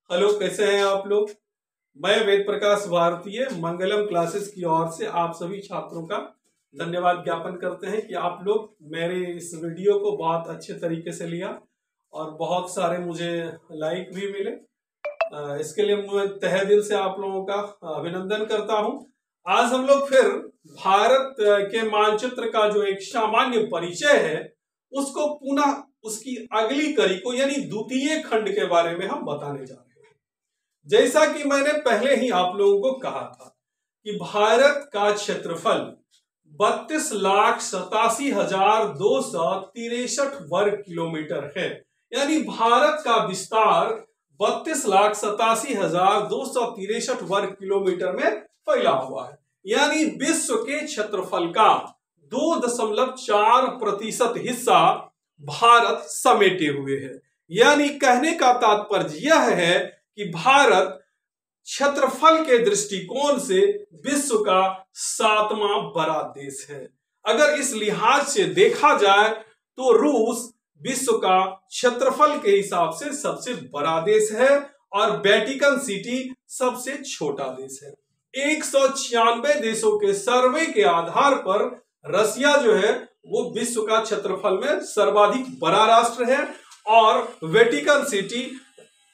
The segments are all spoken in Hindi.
हेलो, कैसे हैं आप लोग। मैं वेद प्रकाश भारतीय मंगलम क्लासेस की ओर से आप सभी छात्रों का धन्यवाद ज्ञापन करते हैं कि आप लोग मेरे इस वीडियो को बहुत अच्छे तरीके से लिया और बहुत सारे मुझे लाइक भी मिले। इसके लिए मैं तहे दिल से आप लोगों का अभिनंदन करता हूं। आज हम लोग फिर भारत के मानचित्र का जो एक सामान्य परिचय है उसको पुनः उसकी अगली कड़ी को यानी द्वितीय खंड के बारे में हम बताने जा रहे हैं। जैसा कि मैंने पहले ही आप लोगों को कहा था कि भारत का क्षेत्रफल 32,87,263 वर्ग किलोमीटर है। यानी भारत का विस्तार 32,87,263 वर्ग किलोमीटर में फैला हुआ है। यानी विश्व के क्षेत्रफल का 2.4% हिस्सा भारत समेटे हुए है। यानी कहने का तात्पर्य यह है कि भारत क्षेत्रफल के दृष्टिकोण से विश्व का 7वां बड़ा देश है। अगर इस लिहाज से देखा जाए तो रूस विश्व का क्षेत्रफल के हिसाब से सबसे बड़ा देश है और वेटिकन सिटी सबसे छोटा देश है। 196 देशों के सर्वे के आधार पर रसिया जो है वो विश्व का क्षेत्रफल में सर्वाधिक बड़ा राष्ट्र है और वेटिकन सिटी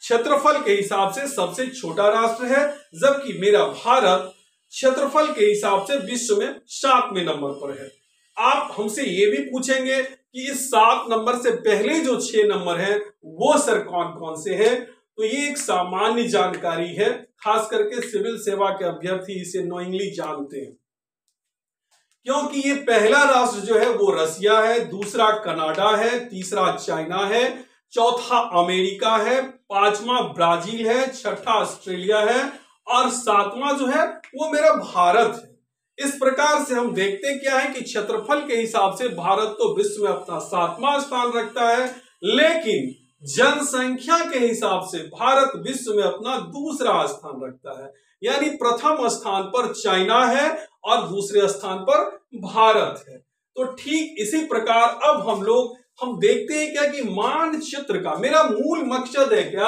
क्षेत्रफल के हिसाब से सबसे छोटा राष्ट्र है, जबकि मेरा भारत क्षेत्रफल के हिसाब से विश्व में 7वें नंबर पर है। आप हमसे ये भी पूछेंगे कि इस 7 नंबर से पहले जो 6 नंबर हैं वो सर कौन कौन से हैं। तो ये एक सामान्य जानकारी है, खास करके सिविल सेवा के अभ्यर्थी इसे नोइंगली जानते हैं, क्योंकि ये पहला राष्ट्र जो है वो रसिया है, दूसरा कनाडा है, तीसरा चाइना है, चौथा अमेरिका है, 5वां ब्राजील है, छठा ऑस्ट्रेलिया है और 7वां जो है वो मेरा भारत है। इस प्रकार से हम देखते क्या है कि क्षेत्रफल के हिसाब से भारत तो विश्व में अपना 7वां स्थान रखता है, लेकिन जनसंख्या के हिसाब से भारत विश्व में अपना दूसरा स्थान रखता है। यानी प्रथम स्थान पर चाइना है और दूसरे स्थान पर भारत है। तो ठीक इसी प्रकार अब हम देखते हैं क्या कि मानचित्र का मेरा मूल मकसद है क्या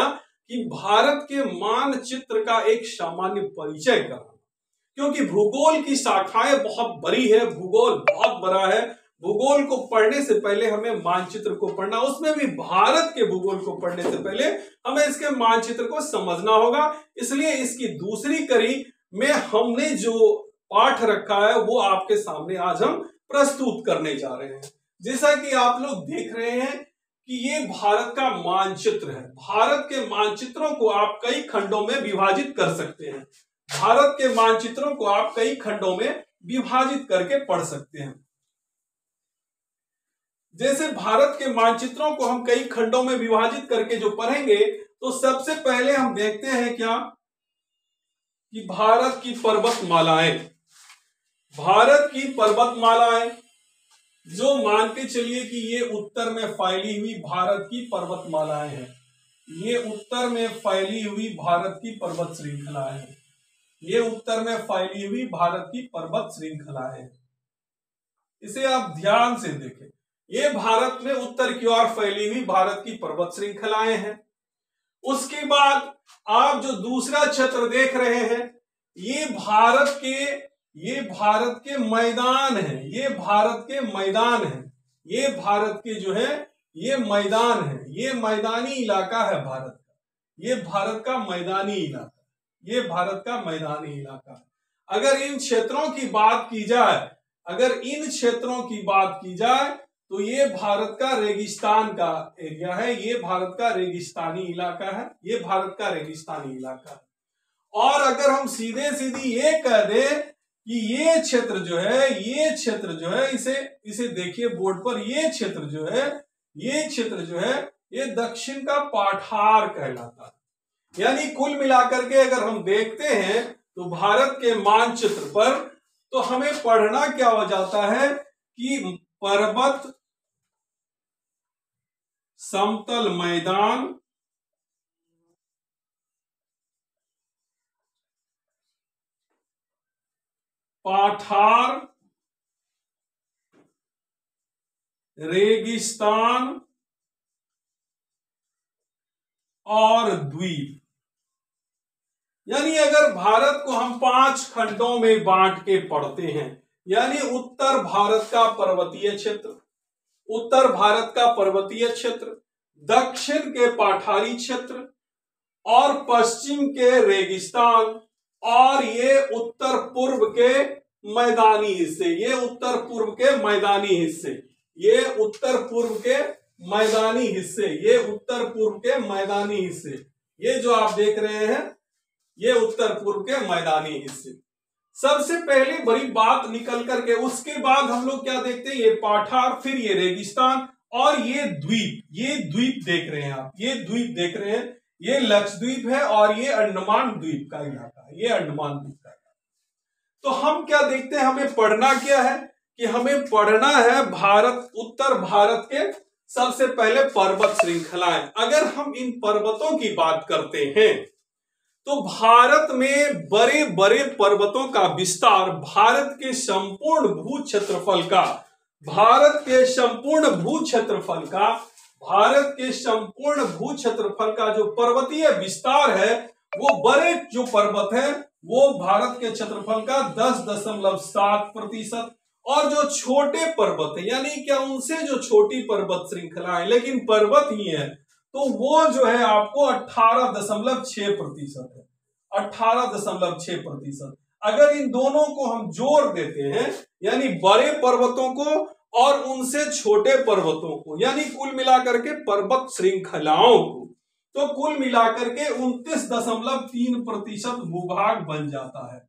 कि भारत के मानचित्र का एक सामान्य परिचय कराना, क्योंकि भूगोल की शाखाएं बहुत बड़ी है, भूगोल बहुत बड़ा है। भूगोल को पढ़ने से पहले हमें मानचित्र को पढ़ना, उसमें भी भारत के भूगोल को पढ़ने से पहले हमें इसके मानचित्र को समझना होगा। इसलिए इसकी दूसरी कड़ी में हमने जो पाठ रखा है वो आपके सामने आज हम प्रस्तुत करने जा रहे हैं। जैसा कि आप लोग देख रहे हैं कि ये भारत का मानचित्र है। भारत के मानचित्रों को आप कई खंडों में विभाजित कर सकते हैं। भारत के मानचित्रों को आप कई खंडों में विभाजित करके पढ़ सकते हैं। जैसे भारत के मानचित्रों को हम कई खंडों में विभाजित करके जो पढ़ेंगे तो सबसे पहले हम देखते हैं क्या कि भारत की पर्वतमालाएं, भारत की पर्वतमालाएं जो मान के चलिए कि ये उत्तर में फैली हुई भारत की पर्वतमालाएं हैं। ये उत्तर में फैली हुई भारत की पर्वत श्रृंखलाएं हैं। ये उत्तर में फैली हुई भारत की पर्वत श्रृंखलाएं हैं। इसे आप ध्यान से देखें। ये भारत में उत्तर की ओर फैली हुई भारत की पर्वत श्रृंखलाएं हैं। उसके बाद आप जो दूसरा क्षेत्र देख रहे हैं ये भारत के मैदान है। ये भारत के मैदान है। ये भारत के जो है ये मैदान है। ये मैदानी इलाका है भारत का। ये भारत का मैदानी इलाका, ये भारत का मैदानी इलाका। अगर इन क्षेत्रों की बात की जाए, तो ये भारत का रेगिस्तान का एरिया है। ये भारत का रेगिस्तानी इलाका है। ये भारत का रेगिस्तानी इलाका है। और अगर हम सीधे सीधी ये कह दें कि ये क्षेत्र जो है इसे देखिए बोर्ड पर, ये क्षेत्र जो है ये दक्षिण का पठार कहलाता है। यानी कुल मिलाकर के अगर हम देखते हैं तो भारत के मानचित्र पर तो हमें पढ़ना क्या हो जाता है कि पर्वत, समतल मैदान, पठार, रेगिस्तान और द्वीप। यानी अगर भारत को हम 5 खंडों में बांट के पढ़ते हैं, यानी उत्तर भारत का पर्वतीय क्षेत्र, उत्तर भारत का पर्वतीय क्षेत्र, दक्षिण के पठारी क्षेत्र और पश्चिम के रेगिस्तान, और ये उत्तर पूर्व के मैदानी हिस्से, ये उत्तर पूर्व के मैदानी हिस्से, ये उत्तर पूर्व के मैदानी हिस्से, ये उत्तर पूर्व के मैदानी हिस्से, ये जो आप देख रहे हैं ये उत्तर पूर्व के मैदानी हिस्से। सबसे पहले बड़ी बात निकल करके उसके बाद हम लोग क्या देखते हैं, ये पठार, फिर ये रेगिस्तान और ये द्वीप देख रहे हैं आप, ये द्वीप देख रहे हैं, ये लक्षद्वीप है और ये अंडमान द्वीप का इलाका है, ये अंडमान द्वीप का इलाका। तो हम क्या देखते हैं, हमें पढ़ना क्या है कि हमें पढ़ना है भारत, उत्तर भारत के सबसे पहले पर्वत श्रृंखलाएं। अगर हम इन पर्वतों की बात करते हैं तो भारत में बड़े बड़े पर्वतों का विस्तार भारत के संपूर्ण भू क्षेत्रफल का, भारत के संपूर्ण भू क्षेत्रफल का, भारत के संपूर्ण भू क्षेत्रफल का जो पर्वतीय विस्तार है, वो बड़े जो पर्वत है वो भारत के क्षेत्रफल का 10.7%, और जो छोटे पर्वत है यानी क्या उनसे जो छोटी पर्वत श्रृंखला है लेकिन पर्वत ही है, तो वो जो है आपको 18.6% है, 18.6%। अगर इन दोनों को हम जोड़ देते हैं यानी बड़े पर्वतों को और उनसे छोटे पर्वतों को, यानी कुल मिलाकर के पर्वत श्रृंखलाओं को, तो कुल मिलाकर के 29.3% भूभाग बन जाता है,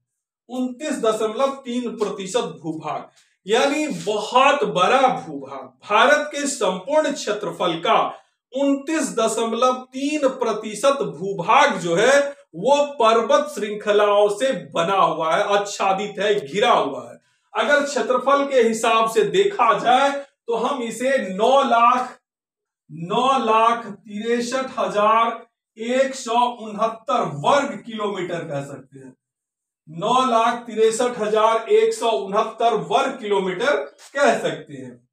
29.3% भूभाग, यानी बहुत बड़ा भूभाग। भारत के संपूर्ण क्षेत्रफल का 29.3% भूभाग जो है वो पर्वत श्रृंखलाओं से बना हुआ है, आच्छादित है, घिरा हुआ है। अगर क्षेत्रफल के हिसाब से देखा जाए तो हम इसे 9,63,169 वर्ग किलोमीटर कह सकते हैं, 9,63,169 वर्ग किलोमीटर कह सकते हैं।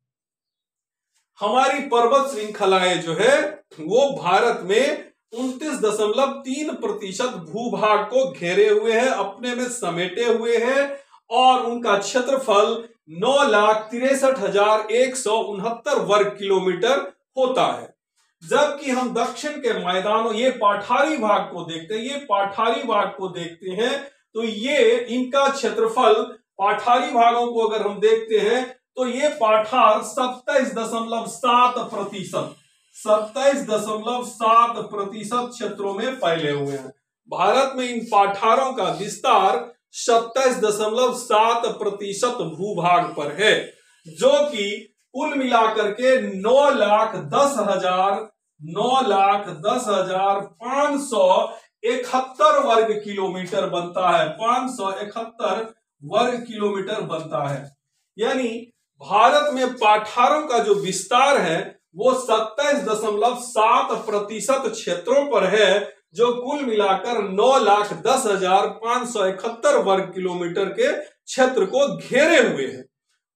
हमारी पर्वत श्रृंखलाएं जो है वो भारत में 29.3% भूभाग को घेरे हुए हैं, अपने में समेटे हुए हैं, और उनका क्षेत्रफल 9,63,169 वर्ग किलोमीटर होता है। जबकि हम दक्षिण के मैदानों, ये पठारी भाग को देखते हैं, ये पठारी भाग को देखते हैं तो ये इनका क्षेत्रफल, पठारी भागों को अगर हम देखते हैं तो ये पठार 27.7% क्षेत्रों में फैले हुए हैं। भारत में इन पठारों का विस्तार 27.7% भूभाग पर है, जो कि कुल मिलाकर के 9,10,571 वर्ग किलोमीटर बनता है, 571 वर्ग किलोमीटर बनता है। यानी भारत में पठारों का जो विस्तार है वो 27.7% क्षेत्रों पर है, जो कुल मिलाकर 9,10,571 वर्ग किलोमीटर के क्षेत्र को घेरे हुए हैं।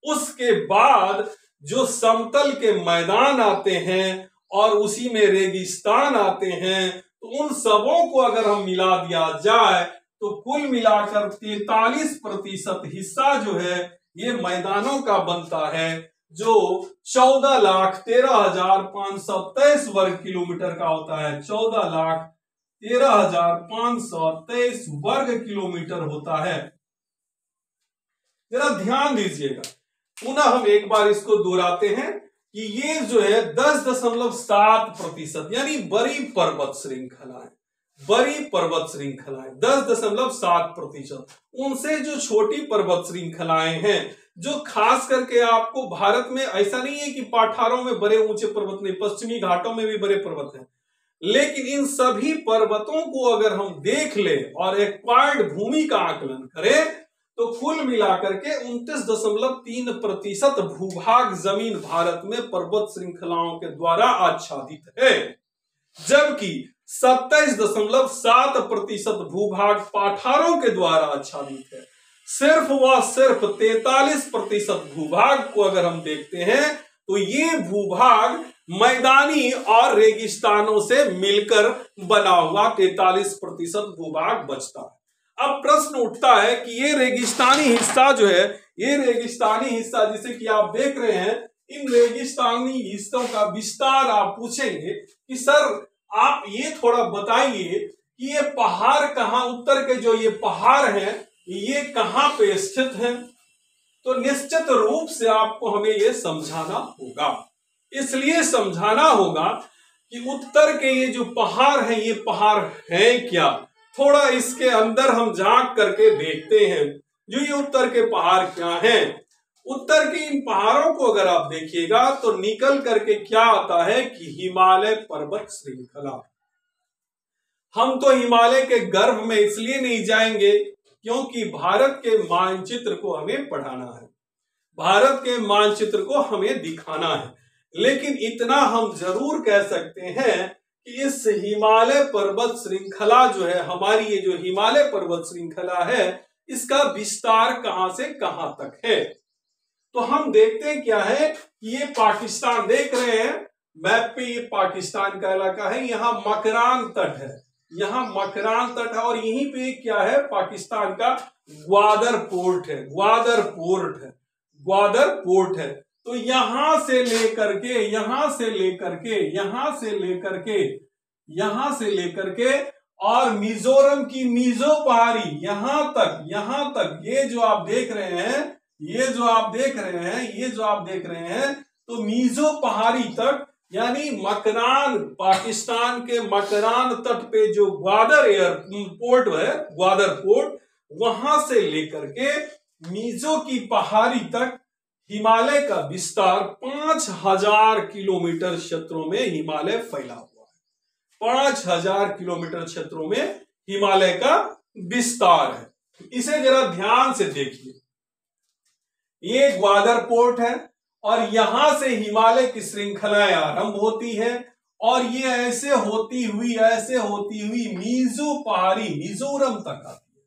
उसके बाद जो समतल के मैदान आते हैं और उसी में रेगिस्तान आते हैं, तो उन सबों को अगर हम मिला दिया जाए तो कुल मिलाकर 43% हिस्सा जो है ये मैदानों का बनता है, जो 14,13,523 वर्ग किलोमीटर का होता है, 14,13,523 वर्ग किलोमीटर होता है। जरा ध्यान दीजिएगा, पुनः हम एक बार इसको दोहराते हैं कि ये जो है 10.7% यानी बड़ी पर्वत श्रृंखलाएं, बड़ी पर्वत श्रृंखलाएं 10.7%, उनसे जो छोटी पर्वत श्रृंखलाएं हैं, जो खास करके आपको भारत में ऐसा नहीं है कि पठारों में बड़े ऊंचे पर्वत नहीं, पश्चिमी घाटों में भी बड़े पर्वत हैं, लेकिन इन सभी पर्वतों को अगर हम देख ले और एक्वायर्ड भूमि का आकलन करें तो कुल मिलाकर के 29.3% भूभाग जमीन भारत में पर्वत श्रृंखलाओं के द्वारा आच्छादित है, जबकि 27.7% भूभाग पठारों के द्वारा आच्छादित है। सिर्फ 43% भूभाग को अगर हम देखते हैं तो ये भूभाग मैदानी और रेगिस्तानों से मिलकर बना हुआ 43% भूभाग बचता है। अब प्रश्न उठता है कि ये रेगिस्तानी हिस्सा जो है, ये रेगिस्तानी हिस्सा जिसे कि आप देख रहे हैं, इन रेगिस्तानी हिस्सों का विस्तार आप पूछेंगे कि सर आप ये थोड़ा बताइए कि ये पहाड़ कहाँ, उत्तर के जो ये पहाड़ हैं ये कहाँ पे स्थित हैं। तो निश्चित रूप से आपको हमें ये समझाना होगा, इसलिए समझाना होगा कि उत्तर के ये जो पहाड़ हैं ये पहाड़ हैं क्या। थोड़ा इसके अंदर हम झांक करके देखते हैं जो ये उत्तर के पहाड़ क्या हैं। उत्तर के इन पहाड़ों को अगर आप देखिएगा तो निकल करके क्या आता है कि हिमालय पर्वत श्रृंखला। हम तो हिमालय के गर्भ में इसलिए नहीं जाएंगे क्योंकि भारत के मानचित्र को हमें पढ़ाना है, भारत के मानचित्र को हमें दिखाना है। लेकिन इतना हम जरूर कह सकते हैं कि इस हिमालय पर्वत श्रृंखला जो है, हमारी ये जो हिमालय पर्वत श्रृंखला है, इसका विस्तार कहां से कहां तक है। तो हम देखते हैं क्या है कि ये पाकिस्तान देख रहे हैं मैप पे, ये पाकिस्तान का इलाका है, यहाँ मकरान तट है, यहाँ मकरान तट है और यहीं पे क्या है, पाकिस्तान का ग्वादर पोर्ट है, ग्वादर पोर्ट है, ग्वादर पोर्ट है। तो यहां से लेकर के, यहां से लेकर के, यहां से लेकर के, यहां से लेकर के और मिजोरम की मिजो पहाड़ी यहां तक ये जो आप देख रहे हैं, ये जो आप देख रहे हैं, ये जो आप देख रहे हैं, तो मिजो पहाड़ी तक, यानी मकरान, पाकिस्तान के मकरान तट पे जो ग्वादर एयरपोर्ट है, ग्वादर पोर्ट, वहां से लेकर के मिजो की पहाड़ी तक हिमालय का विस्तार 5000 किलोमीटर क्षेत्रों में हिमालय फैला हुआ है। 5000 किलोमीटर क्षेत्रों में हिमालय का विस्तार है। इसे जरा ध्यान से देखिए, ये ग्वादर पोर्ट है और यहां से हिमालय की श्रृंखलाएं आरंभ होती है और ये ऐसे होती हुई मिजो पहाड़ी, मिजोरम तक आती है,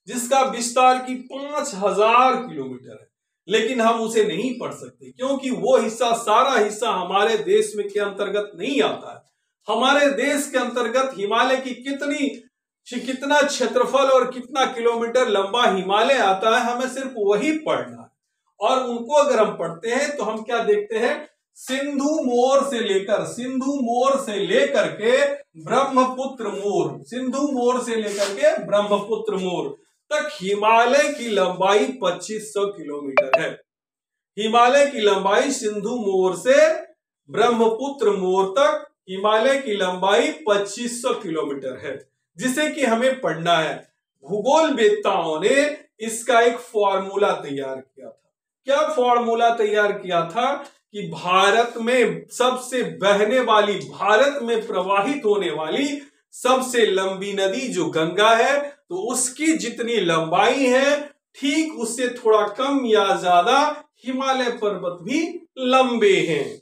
जिसका विस्तार की 5000 किलोमीटर है। लेकिन हम उसे नहीं पढ़ सकते क्योंकि वो हिस्सा, सारा हिस्सा हमारे देश में के अंतर्गत नहीं आता है। हमारे देश के अंतर्गत हिमालय की कितना क्षेत्रफल और कितना किलोमीटर लंबा हिमालय आता है, हमें सिर्फ वही पढ़ना है। और उनको अगर हम पढ़ते हैं तो हम क्या देखते हैं, सिंधु मोर से लेकर के ब्रह्मपुत्र मोर, सिंधु मोर से लेकर के ब्रह्मपुत्र मोर तक हिमालय की लंबाई 2500 किलोमीटर है। हिमालय की लंबाई सिंधु मोर से ब्रह्मपुत्र मोर तक हिमालय की लंबाई 2500 किलोमीटर है, जिसे कि हमें पढ़ना है। भूगोल वेत्ताओं ने इसका एक फॉर्मूला तैयार किया था। क्या फॉर्मूला तैयार किया था कि भारत में सबसे बहने वाली, भारत में प्रवाहित होने वाली सबसे लंबी नदी जो गंगा है, तो उसकी जितनी लंबाई है ठीक उससे थोड़ा कम या ज्यादा हिमालय पर्वत भी लंबे हैं।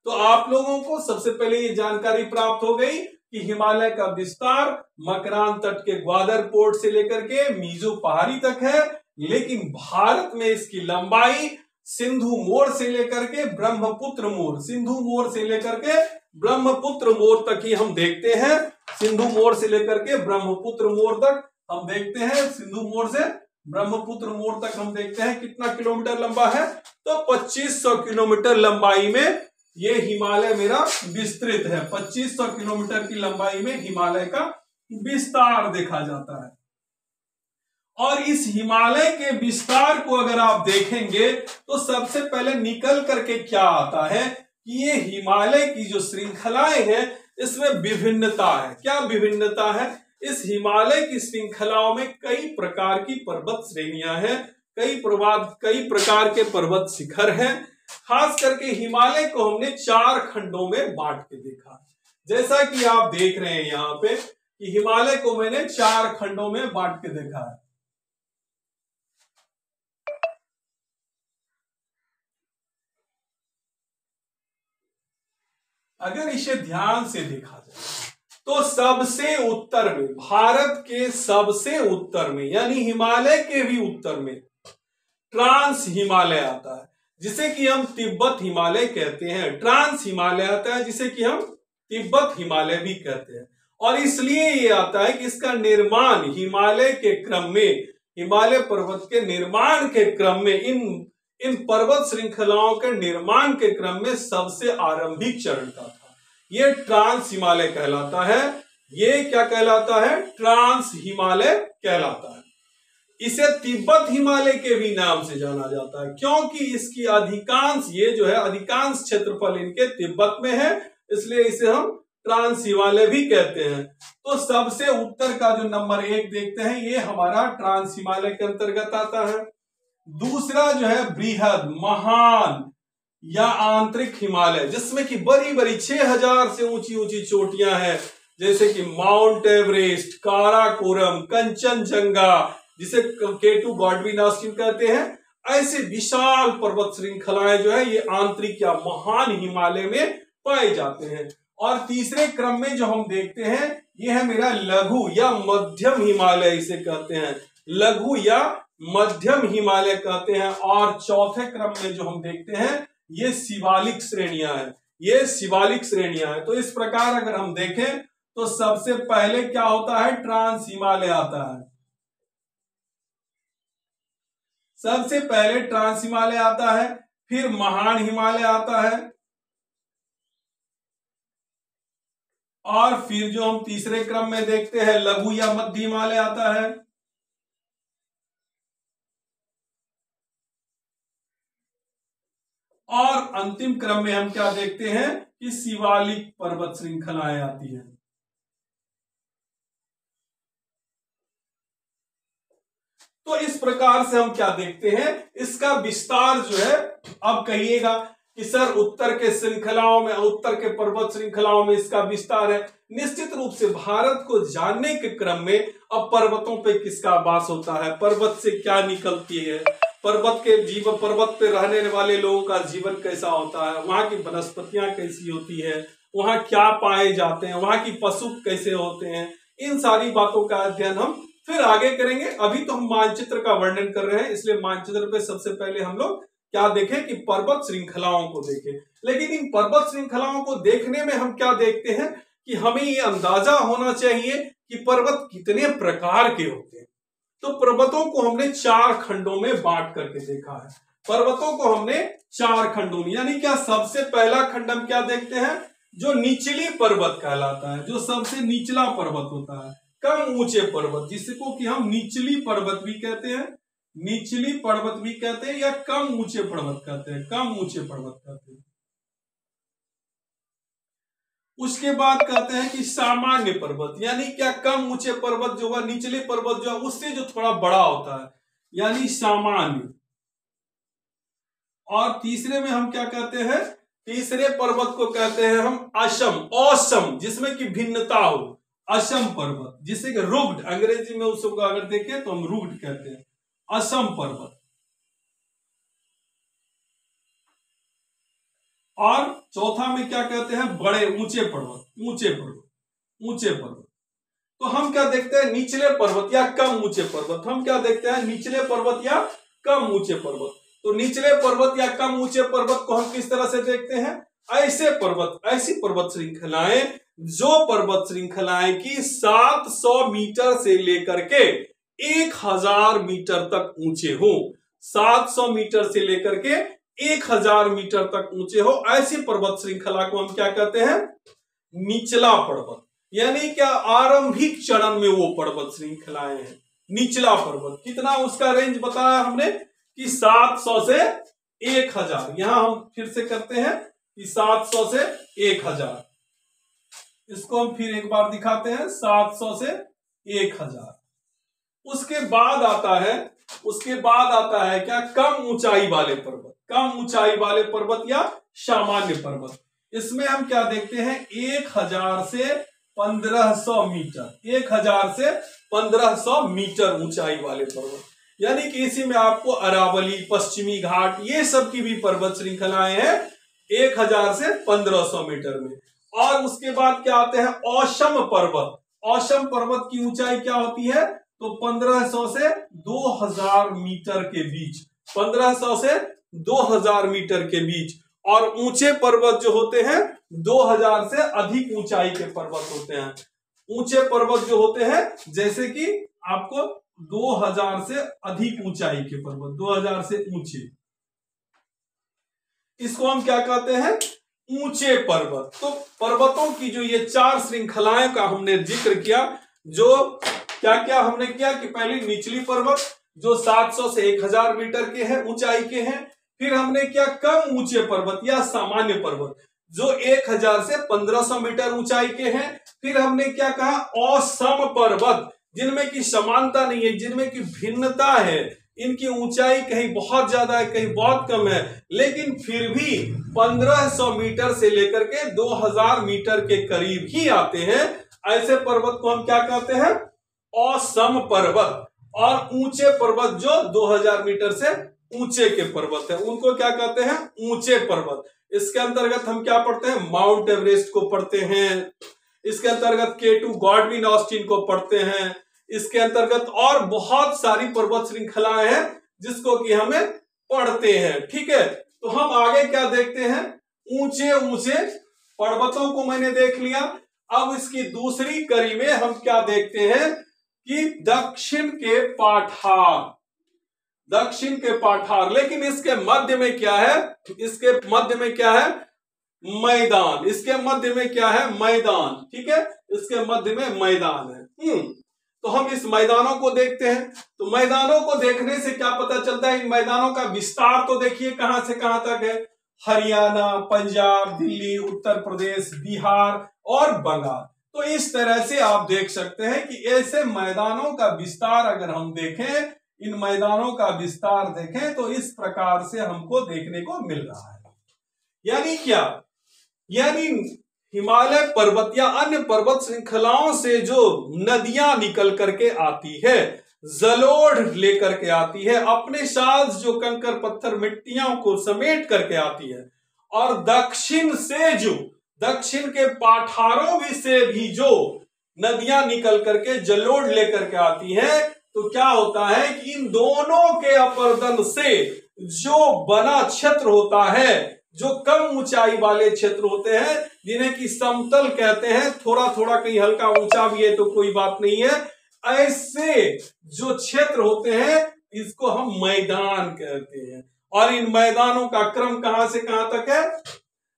तो आप लोगों को सबसे पहले ये जानकारी प्राप्त हो गई कि हिमालय का विस्तार मकरान तट के ग्वादर पोर्ट से लेकर के मिजो पहाड़ी तक है, लेकिन भारत में इसकी लंबाई सिंधु मोर से लेकर के ब्रह्मपुत्र मोर, सिंधु मोर से लेकर के ब्रह्मपुत्र मोर तक ही हम देखते हैं। सिंधु मोर से लेकर के ब्रह्मपुत्र मोर तक हम देखते हैं, सिंधु मोर से ब्रह्मपुत्र मोर तक हम देखते हैं कितना किलोमीटर लंबा है, तो 2500 किलोमीटर लंबाई में ये हिमालय मेरा विस्तृत है। 2500 किलोमीटर की लंबाई में हिमालय का विस्तार देखा जाता है। और इस हिमालय के विस्तार को अगर आप देखेंगे तो सबसे पहले निकल करके क्या आता है कि ये हिमालय की जो श्रृंखलाएं हैं इसमें विभिन्नता है। क्या विभिन्नता है? इस हिमालय की श्रृंखलाओं में कई प्रकार की पर्वत श्रेणियां हैं, कई प्रकार के पर्वत शिखर हैं। खास करके हिमालय को हमने 4 खंडों में बांट के देखा, जैसा कि आप देख रहे हैं यहाँ पे कि हिमालय को मैंने 4 खंडों में बांट के देखा है। अगर इसे ध्यान से देखा जाए तो सबसे उत्तर में, भारत के सबसे उत्तर में, यानी हिमालय के भी उत्तर में ट्रांस हिमालय आता है, जिसे कि हम तिब्बत हिमालय कहते हैं। ट्रांस हिमालय आता है जिसे कि हम तिब्बत हिमालय भी कहते हैं। और इसलिए ये आता है कि इसका निर्माण हिमालय के क्रम में, हिमालय पर्वत के निर्माण के क्रम में, इन पर्वत श्रृंखलाओं के निर्माण के क्रम में सबसे आरंभिक चरण का था। ये ट्रांस हिमालय कहलाता है। ये क्या कहलाता है? ट्रांस हिमालय कहलाता है। इसे तिब्बत हिमालय के भी नाम से जाना जाता है, क्योंकि इसकी अधिकांश, ये जो है अधिकांश क्षेत्रफल इनके तिब्बत में है, इसलिए इसे हम ट्रांस हिमालय भी कहते हैं। तो सबसे उत्तर का जो नंबर 1 देखते हैं, ये हमारा ट्रांस हिमालय के अंतर्गत आता है। दूसरा जो है बृहद, महान या आंतरिक हिमालय, जिसमें कि बड़ी बड़ी 6000 से ऊंची ऊंची चोटियां हैं, जैसे कि माउंट एवरेस्ट, काराकोरम, कंचनजंगा, जिसे K2 गॉडविन ऑस्टिन कहते हैं। ऐसे विशाल पर्वत श्रृंखलाएं जो है ये आंतरिक या महान हिमालय में पाए जाते हैं। और तीसरे क्रम में जो हम देखते हैं, ये है मेरा लघु या मध्यम हिमालय, इसे कहते हैं लघु या मध्यम हिमालय कहते हैं। और चौथे क्रम में जो हम देखते हैं, ये शिवालिक श्रेणियां हैं, ये शिवालिक श्रेणियां हैं। तो इस प्रकार अगर हम देखें तो सबसे पहले क्या होता है? ट्रांस हिमालय आता है। सबसे पहले ट्रांस हिमालय आता है, फिर महान हिमालय आता है, और फिर जो हम तीसरे क्रम में देखते हैं लघु या मध्य हिमालय आता है, और अंतिम क्रम में हम क्या देखते हैं कि शिवालिक पर्वत श्रृंखलाएं आती हैं। तो इस प्रकार से हम क्या देखते हैं, इसका विस्तार जो है, अब कहिएगा कि सर उत्तर के श्रृंखलाओं में, उत्तर के पर्वत श्रृंखलाओं में इसका विस्तार है। निश्चित रूप से भारत को जानने के क्रम में अब पर्वतों पे किसका वास होता है, पर्वत से क्या निकलती है, पर्वत के जीवन, पर्वत पे रहने वाले लोगों का जीवन कैसा होता है, वहां की वनस्पतियां कैसी होती है, वहां क्या पाए जाते हैं, वहां की पशु कैसे होते हैं, इन सारी बातों का अध्ययन हम फिर आगे करेंगे। अभी तो हम मानचित्र का वर्णन कर रहे हैं, इसलिए मानचित्र पे सबसे पहले हम लोग क्या देखें कि पर्वत श्रृंखलाओं को देखें। लेकिन इन पर्वत श्रृंखलाओं को देखने में हम क्या देखते हैं कि हमें ये अंदाजा होना चाहिए कि पर्वत कितने प्रकार के होते हैं। तो पर्वतों को हमने 4 खंडों में बांट करके देखा है। पर्वतों को हमने 4 खंडों में, यानी क्या सबसे पहला खंड हम क्या देखते हैं, जो निचली पर्वत कहलाता है, जो सबसे निचला पर्वत होता है, कम ऊंचे पर्वत, जिसको कि हम निचली पर्वत भी कहते हैं, निचली पर्वत भी कहते हैं, या कम ऊंचे पर्वत कहते हैं, कम ऊंचे पर्वत कहते हैं। उसके बाद कहते हैं कि सामान्य पर्वत, यानी क्या कम ऊंचे पर्वत जो है, निचले पर्वत जो है उससे जो थोड़ा बड़ा होता है, यानी सामान्य। और तीसरे में हम क्या कहते हैं, तीसरे पर्वत को कहते हैं हम असम, औसम, जिसमें कि भिन्नता हो, असम पर्वत, जिसे कि रुग्ड, अंग्रेजी में उसको अगर देखें तो हम रुग्ड कहते हैं, असम पर्वत। और चौथा में क्या कहते हैं, बड़े ऊंचे पर्वत, ऊंचे पर्वत, ऊंचे पर्वत। तो हम क्या देखते हैं, निचले पर्वत या कम ऊंचे पर्वत। हम क्या देखते हैं, निचले पर्वत या कम ऊंचे पर्वत। तो निचले पर्वत या कम ऊंचे पर्वत को हम किस तरह से देखते हैं, ऐसे पर्वत, ऐसी पर्वत श्रृंखलाएं जो पर्वत श्रृंखलाएं की 700 मीटर से लेकर के 1000 मीटर तक ऊंचे हो, 700 मीटर से लेकर के 1000 मीटर तक ऊंचे हो, ऐसी पर्वत श्रृंखला को हम क्या कहते हैं, निचला पर्वत। यानी क्या आरंभिक चरण में वो पर्वत श्रृंखलाएं हैं। निचला पर्वत कितना, उसका रेंज बताया हमने कि 700 से 1000। यहां हम फिर से करते हैं कि 700 से 1000, इसको हम फिर एक बार दिखाते हैं, 700 से 1000। उसके बाद आता है, उसके बाद आता है क्या, कम ऊंचाई वाले पर्वत, कम ऊंचाई वाले पर्वत या सामान्य पर्वत। इसमें हम क्या देखते हैं, 1000 से 1500 मीटर, 1000 से 1500 मीटर ऊंचाई वाले पर्वत। यानी कि इसी में आपको अरावली, पश्चिमी घाट, ये सब की भी पर्वत श्रृंखलाएं हैं 1000 से 1500 मीटर में। और उसके बाद क्या आते हैं, औसम पर्वत। औसम पर्वत की ऊंचाई क्या होती है, तो 1500 से 2000 मीटर के बीच, 1500 से 2000 मीटर के बीच, और ऊंचे पर्वत जो होते हैं 2000 से अधिक ऊंचाई के पर्वत होते हैं। ऊंचे पर्वत जो होते हैं जैसे कि आपको 2000 से अधिक ऊंचाई के पर्वत, 2000 से ऊंचे, इसको हम क्या कहते हैं, ऊंचे पर्वत। तो पर्वतों की जो ये 4 श्रृंखलाएं का हमने जिक्र किया, जो क्या क्या हमने किया कि पहले निचली पर्वत जो 700 से 1000 मीटर के हैं, ऊंचाई के हैं। फिर हमने क्या, कम ऊंचे पर्वत या सामान्य पर्वत जो 1000 से 1500 मीटर ऊंचाई के हैं। फिर हमने क्या कहा, असम पर्वत जिनमें की समानता नहीं है, जिनमें की भिन्नता है, इनकी ऊंचाई कहीं बहुत ज्यादा है, कहीं बहुत कम है, लेकिन फिर भी 1500 मीटर से लेकर के 2000 मीटर के करीब ही आते हैं। ऐसे पर्वत को हम क्या कहते हैं, असम पर्वत। और ऊंचे पर्वत जो 2000 मीटर से ऊंचे के पर्वत है, उनको क्या कहते हैं, ऊंचे पर्वत। इसके अंतर्गत हम क्या पढ़ते हैं, माउंट एवरेस्ट को पढ़ते हैं, इसके अंतर्गत K2 गॉडविन ऑस्टिन को पढ़ते हैं, इसके अंतर्गत और बहुत सारी पर्वत श्रृंखलाएं हैं जिसको कि हमें पढ़ते हैं। ठीक है, तो हम आगे क्या देखते हैं, ऊंचे ऊंचे पर्वतों को मैंने देख लिया। अब इसकी दूसरी कड़ी में हम क्या देखते हैं कि दक्षिण के पठार, दक्षिण के पठार। लेकिन इसके मध्य में क्या है, इसके मध्य में क्या है, मैदान। इसके मध्य में क्या है, मैदान। ठीक है, इसके मध्य में मैदान है। तो हम इस मैदानों को देखते हैं। तो मैदानों को देखने से क्या पता चलता है, इन मैदानों का विस्तार तो देखिए कहां से कहां तक है, हरियाणा, पंजाब, दिल्ली, उत्तर प्रदेश, बिहार और बंगाल। तो इस तरह से आप देख सकते हैं कि ऐसे मैदानों का विस्तार अगर हम देखें, इन मैदानों का विस्तार देखें तो इस प्रकार से हमको देखने को मिल रहा है। यानी क्या, यानी हिमालय पर्वत या अन्य पर्वत श्रृंखलाओं से जो नदियां निकल करके आती है, जलोढ़ लेकर के आती है, अपने साथ जो कंकर पत्थर मिट्टियों को समेट करके आती है, और दक्षिण से जो दक्षिण के पठारों से भी जो नदियां निकल करके जलोढ़ लेकर के आती है, तो क्या होता है कि इन दोनों के अपर्दन से जो बना क्षेत्र होता है, जो कम ऊंचाई वाले क्षेत्र होते हैं, जिन्हें कि समतल कहते हैं, थोड़ा थोड़ा कहीं हल्का ऊंचा भी है तो कोई बात नहीं है, ऐसे जो क्षेत्र होते हैं इसको हम मैदान कहते हैं। और इन मैदानों का क्रम कहां से कहां तक है,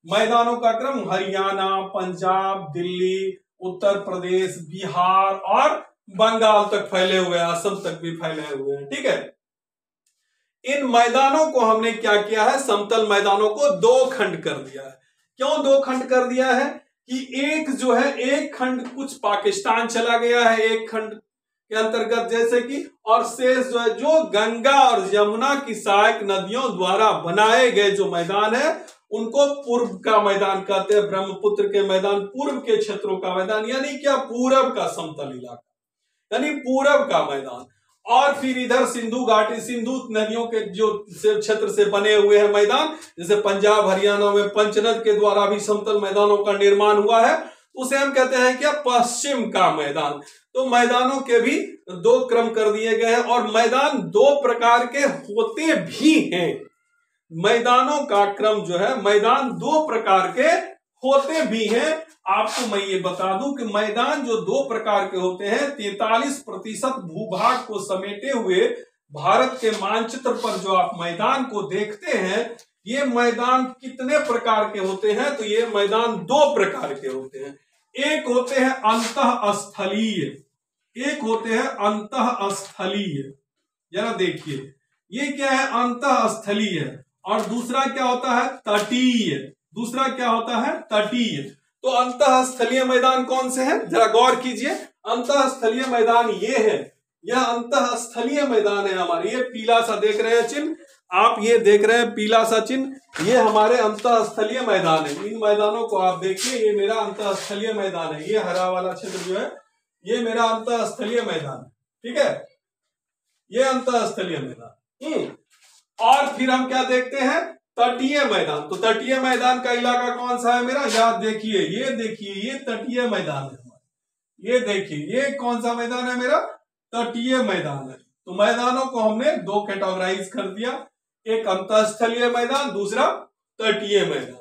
मैदानों का क्रम हरियाणा, पंजाब, दिल्ली, उत्तर प्रदेश, बिहार और बंगाल तक फैले हुए हैं, असम तक भी फैले हुए हैं। ठीक है, इन मैदानों को हमने क्या किया है, समतल मैदानों को 2 खंड कर दिया है। क्यों 2 खंड कर दिया है कि एक जो है, एक खंड कुछ पाकिस्तान चला गया है एक खंड के अंतर्गत, जैसे कि, और शेष जो है जो गंगा और यमुना की सहायक नदियों द्वारा बनाए गए जो मैदान है उनको पूर्व का मैदान कहते हैं, ब्रह्मपुत्र के मैदान, पूर्व के क्षेत्रों का मैदान, यानी क्या, पूरब का समतल इलाका, यानी पूरब का मैदान। और फिर इधर सिंधु घाटी, सिंधु नदियों के जो क्षेत्र से बने हुए हैं मैदान, जैसे पंजाब हरियाणा में पंचनद के द्वारा भी समतल मैदानों का निर्माण हुआ है, उसे हम कहते हैं क्या, पश्चिम का मैदान। तो मैदानों के भी 2 क्रम कर दिए गए हैं, और मैदान 2 प्रकार के होते भी हैं। मैदानों का क्रम जो है, मैदान 2 प्रकार के होते भी हैं। आपको मैं ये बता दूं कि मैदान जो 2 प्रकार के होते हैं, 43% भूभाग को समेटे हुए भारत के मानचित्र पर जो आप मैदान को देखते हैं, ये मैदान कितने प्रकार के होते हैं, तो ये मैदान 2 प्रकार के होते हैं। एक होते हैं अंतःस्थलीय, एक होते हैं अंतःस्थलीय। जरा देखिए ये क्या है, अंतःस्थलीय, और दूसरा क्या होता है, तटीय। दूसरा क्या होता है, तटीय। तो अंतःस्थलीय मैदान कौन से हैं, जरा गौर कीजिए। अंतःस्थलीय मैदान ये है, यह अंतःस्थलीय मैदान है हमारे, ये पीला सा देख रहे हैं चिन्ह, आप ये देख रहे हैं पीला सा चिन्ह, ये हमारे अंतःस्थलीय मैदान है। इन मैदानों को आप देखिए, ये मेरा अंतःस्थलीय मैदान है, ये हरा वाला क्षेत्र जो है ये मेरा अंतःस्थलीय मैदान है। ठीक है, ये अंतःस्थलीय मैदान। और फिर हम क्या देखते हैं, तटीय मैदान। तो तटीय मैदान का इलाका कौन सा है मेरा, याद देखिए, ये देखिए, ये तटीय मैदान है हमारा, ये देखिए, ये कौन सा मैदान है मेरा, तटीय मैदान है। तो मैदानों को हमने 2 कैटेगराइज कर दिया, एक अंतःस्थलीय मैदान, दूसरा तटीय मैदान।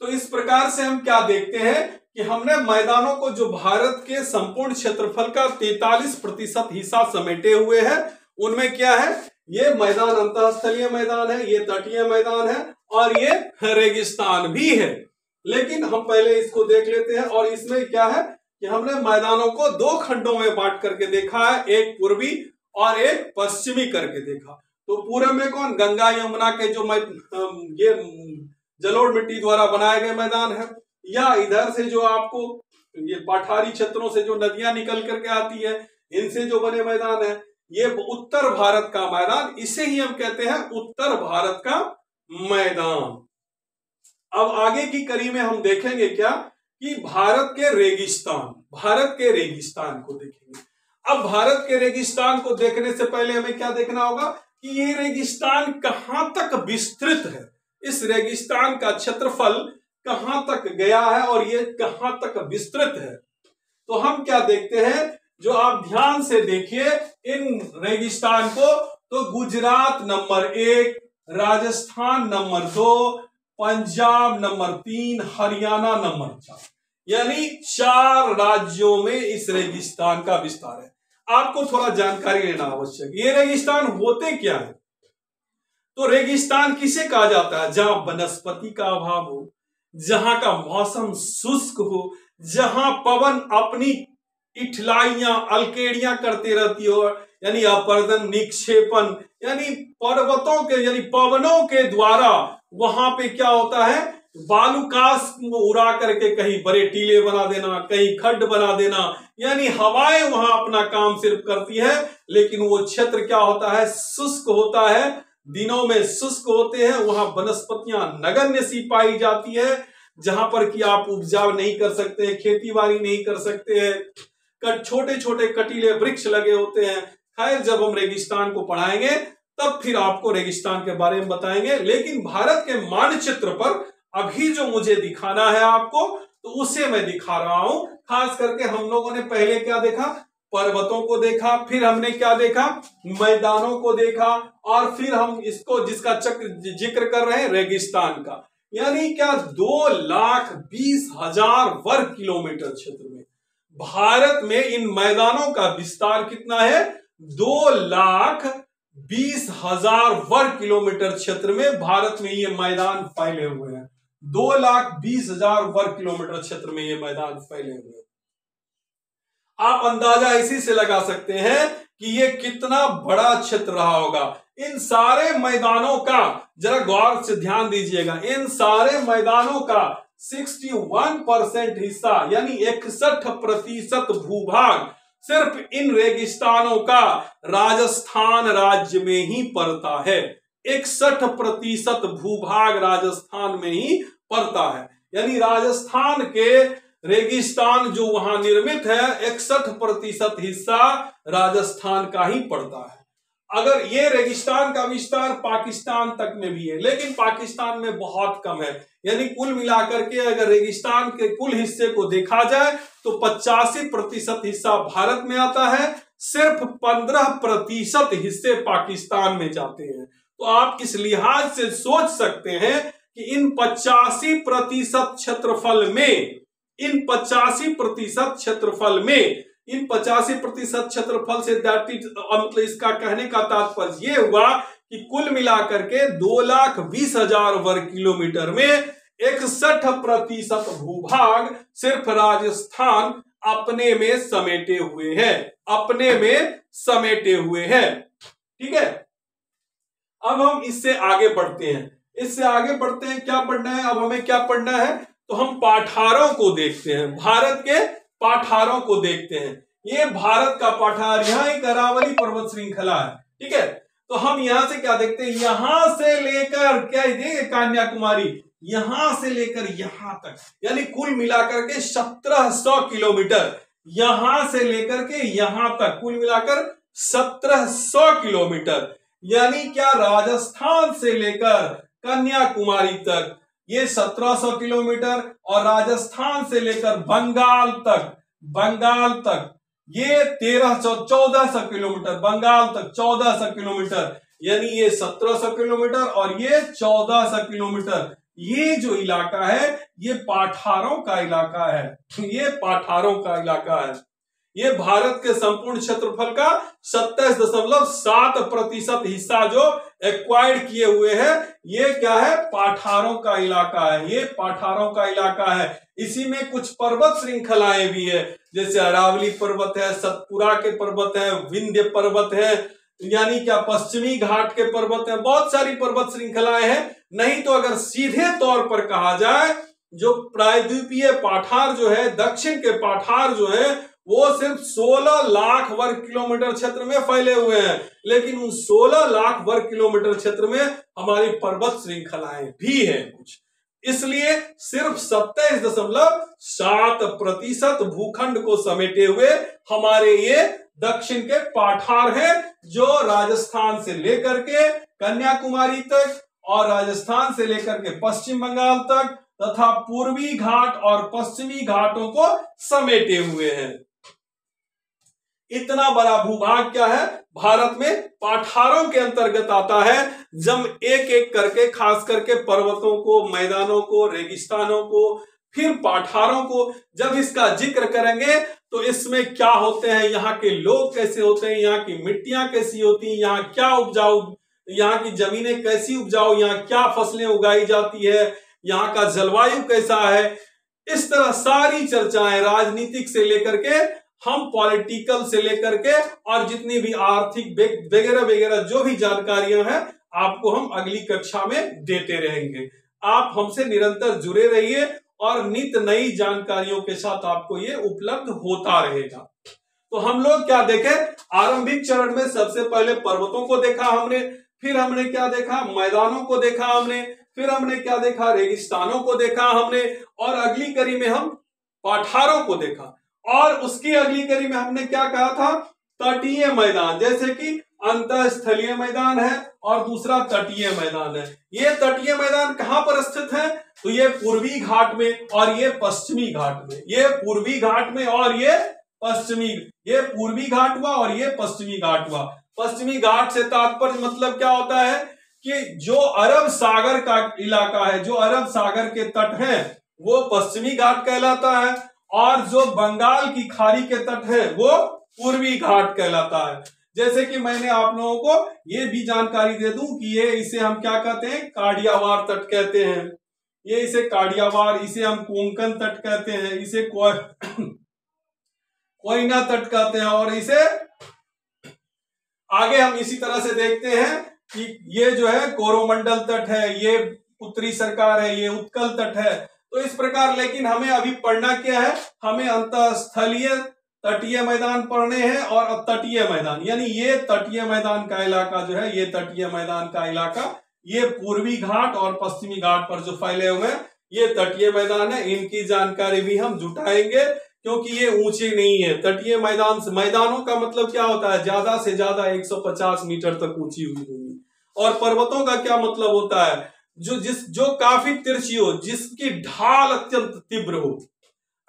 तो इस प्रकार से हम क्या देखते हैं कि हमने मैदानों को, जो भारत के संपूर्ण क्षेत्रफल का 43% हिस्सा समेटे हुए हैं, उनमें क्या है, ये मैदान अंतःस्थलीय मैदान है, ये तटीय मैदान है और ये रेगिस्तान भी है। लेकिन हम पहले इसको देख लेते हैं। और इसमें क्या है कि हमने मैदानों को दो खंडों में बांट करके देखा है, एक पूर्वी और एक पश्चिमी करके देखा। तो पूर्व में कौन, गंगा यमुना के जो ये जलोढ़ मिट्टी द्वारा बनाए गए मैदान है, या इधर से जो आपको ये पठारी क्षेत्रों से जो नदियां निकल करके आती है, इनसे जो बने मैदान है, ये उत्तर भारत का मैदान, इसे ही हम कहते हैं उत्तर भारत का मैदान। अब आगे की कड़ी में हम देखेंगे क्या कि भारत के रेगिस्तान को देखेंगे। अब भारत के रेगिस्तान को देखने से पहले हमें क्या देखना होगा कि ये रेगिस्तान कहां तक विस्तृत है, इस रेगिस्तान का क्षेत्रफल कहां तक गया है और ये कहां तक विस्तृत है। तो हम क्या देखते हैं, जो आप ध्यान से देखिए इन रेगिस्तान को, तो Gujarat number 1, Rajasthan number 2, Punjab number 3, Haryana number 4, यानी 4 राज्यों में इस रेगिस्तान का विस्तार है। आपको थोड़ा जानकारी लेना आवश्यक। ये रेगिस्तान होते क्या है, तो रेगिस्तान किसे कहा जाता है, जहां वनस्पति का अभाव हो, जहां का मौसम शुष्क हो, जहां पवन अपनी इठलाइयां अलकेड़ियां करते रहती हो, यानी अपर्दन निक्षेपण, यानी पर्वतों के यानी पवनों के द्वारा वहां पे क्या होता है, बालूकाश को उड़ा करके कहीं बड़े टीले बना देना, कहीं खड्ड बना देना, यानी हवाएं वहां अपना काम सिर्फ करती है, लेकिन वो क्षेत्र क्या होता है, शुष्क होता है, दिनों में शुष्क होते हैं, वहां वनस्पतियां नगण्य सी पाई जाती है, जहां पर कि आप उपजाव नहीं कर सकते हैं, खेती बाड़ी नहीं कर सकते हैं, छोटे छोटे कटीले वृक्ष लगे होते हैं। खैर, जब हम रेगिस्तान को पढ़ाएंगे तब फिर आपको रेगिस्तान के बारे में बताएंगे। लेकिन भारत के मानचित्र पर अभी जो मुझे दिखाना है आपको, तो उसे मैं दिखा रहा हूं। खास करके हम लोगों ने पहले क्या देखा, पर्वतों को देखा, फिर हमने क्या देखा, मैदानों को देखा, और फिर हम इसको जिसका जिक्र कर रहे हैं रेगिस्तान का, यानी क्या 2,20,000 वर्ग किलोमीटर क्षेत्र में भारत में इन मैदानों का विस्तार कितना है, 2,20,000 वर्ग किलोमीटर क्षेत्र में भारत में ये मैदान फैले हुए हैं। 2,20,000 वर्ग किलोमीटर क्षेत्र में ये मैदान फैले हुए हैं। आप अंदाजा इसी से लगा सकते हैं कि ये कितना बड़ा क्षेत्र रहा होगा। इन सारे मैदानों का जरा गौर से ध्यान दीजिएगा, इन सारे मैदानों का 61% हिस्सा यानी 61% भूभाग सिर्फ इन रेगिस्तानों का राजस्थान राज्य में ही पड़ता है। 61% भूभाग राजस्थान में ही पड़ता है, यानी राजस्थान के रेगिस्तान जो वहां निर्मित है 61% हिस्सा राजस्थान का ही पड़ता है। अगर ये रेगिस्तान का विस्तार पाकिस्तान तक में भी है, लेकिन पाकिस्तान में बहुत कम है, यानी कुल मिलाकर के अगर रेगिस्तान के कुल हिस्से को देखा जाए तो 85% हिस्सा भारत में आता है, सिर्फ 15% हिस्से पाकिस्तान में जाते हैं। तो आप किस लिहाज से सोच सकते हैं कि इन 85% क्षेत्रफल में, इन 85% क्षेत्रफल से मतलब इसका कहने का तात्पर्य यह हुआ कि कुल मिलाकर के 2,20,000 वर्ग किलोमीटर में 61% भूभाग सिर्फ राजस्थान अपने में समेटे हुए हैं। ठीक है, अब हम इससे आगे बढ़ते हैं। क्या पढ़ना है, अब हमें क्या पढ़ना है, तो हम पाठारों को देखते हैं, भारत के पाठारों को देखते हैं। ये भारत का पाठार, यहाँ एक अरावली पर्वत श्रृंखला है। ठीक है, तो हम यहां से क्या देखते हैं, यहां से लेकर क्या देंगे कन्याकुमारी, यहां से लेकर यहां तक, यानी कुल मिलाकर के 1700 किलोमीटर, यहां से लेकर के यहां तक कुल मिलाकर 1700 किलोमीटर, यानी क्या राजस्थान से लेकर कन्याकुमारी तक ये 1700 किलोमीटर, और राजस्थान से लेकर बंगाल तक ये 1400 किलोमीटर, बंगाल तक 1400 किलोमीटर, यानी ये 1700 किलोमीटर और ये 1400 किलोमीटर। ये जो इलाका है ये पाठारों का इलाका है, ये पाठारों का इलाका है। ये भारत के संपूर्ण क्षेत्रफल का 27.7% हिस्सा जो एक्वायर्ड किए हुए हैं, ये क्या है, पाठारों का इलाका है। ये पाठारों का इलाका है। इसी में कुछ पर्वत श्रृंखलाएं भी है, जैसे अरावली पर्वत है, सतपुरा के पर्वत है, विंध्य पर्वत है, यानी क्या पश्चिमी घाट के पर्वत है, बहुत सारी पर्वत श्रृंखलाएं हैं। नहीं तो अगर सीधे तौर पर कहा जाए, जो प्रायद्वीपीय पाठार जो है, दक्षिण के पाठार जो है, वो सिर्फ 16 लाख वर्ग किलोमीटर क्षेत्र में फैले हुए हैं। लेकिन उन 16 लाख वर्ग किलोमीटर क्षेत्र में हमारी पर्वत श्रृंखलाएं भी हैं कुछ। इसलिए सिर्फ 27.7% भूखंड को समेटे हुए हमारे ये दक्षिण के पाठार हैं, जो राजस्थान से लेकर के कन्याकुमारी तक और राजस्थान से लेकर के पश्चिम बंगाल तक तथा पूर्वी घाट और पश्चिमी घाटों को समेटे हुए हैं। इतना बड़ा भूभाग क्या है, भारत में पाठारों के अंतर्गत आता है। जब एक एक करके, खास करके पर्वतों को, मैदानों को, रेगिस्तानों को, फिर पाठारों को जब इसका जिक्र करेंगे तो इसमें क्या होते हैं, यहाँ के लोग कैसे होते हैं, यहाँ की मिट्टियां कैसी होती हैं, यहाँ क्या उपजाऊ, यहाँ की जमीनें कैसी उपजाऊ, यहाँ क्या फसलें उगाई जाती है, यहाँ का जलवायु कैसा है। इस तरह सारी चर्चाएं, राजनीतिक से लेकर के हम पॉलिटिकल से लेकर के और जितनी भी आर्थिक वगैरह वगैरह जो भी जानकारियां हैं, आपको हम अगली कक्षा में देते रहेंगे। आप हमसे निरंतर जुड़े रहिए और नित नई जानकारियों के साथ आपको ये उपलब्ध होता रहेगा। तो हम लोग क्या देखें, आरंभिक चरण में सबसे पहले पर्वतों को देखा हमने, फिर हमने क्या देखा, मैदानों को देखा हमने, फिर हमने क्या देखा, रेगिस्तानों को देखा हमने, और अगली कड़ी में हम पाठारों को देखा। और उसकी अगली कड़ी में हमने क्या कहा था, तटीय मैदान, जैसे कि अंतःस्थलीय मैदान है और दूसरा तटीय मैदान है। ये तटीय मैदान कहां पर स्थित है, तो ये पूर्वी घाट में और ये पश्चिमी घाट में। ये पूर्वी घाट में और ये पश्चिमी, ये पूर्वी घाट हुआ और ये पश्चिमी घाट हुआ। पश्चिमी घाट से तात्पर्य मतलब क्या होता है कि जो अरब सागर का इलाका है, जो अरब सागर के तट है, वो पश्चिमी घाट कहलाता है, और जो बंगाल की खाड़ी के तट है वो पूर्वी घाट कहलाता है। जैसे कि मैंने आप लोगों को ये भी जानकारी दे दूं कि ये इसे हम क्या कहते हैं, काडियावार तट कहते हैं। ये इसे काडियावार, इसे हम कोंकण तट कहते हैं, इसे कोयना तट कहते हैं, और इसे आगे हम इसी तरह से देखते हैं कि ये जो है कोरोमंडल तट है, ये उत्तरी सरकार है, ये उत्कल तट है। तो इस प्रकार, लेकिन हमें अभी पढ़ना क्या है, हमें अंतःस्थलीय तटीय मैदान पढ़ने हैं और तटीय मैदान, यानी ये तटीय मैदान का इलाका जो है, ये तटीय मैदान का इलाका, ये पूर्वी घाट और पश्चिमी घाट पर जो फैले हुए हैं ये तटीय मैदान है। इनकी जानकारी भी हम जुटाएंगे क्योंकि ये ऊंचे नहीं है। तटीय मैदान से, मैदानों का मतलब क्या होता है, ज्यादा से ज्यादा 150 मीटर तक ऊंची हुई होगी। और पर्वतों का क्या मतलब होता है, जो काफी तिरछी हो, जिसकी ढाल अत्यंत तीव्र हो,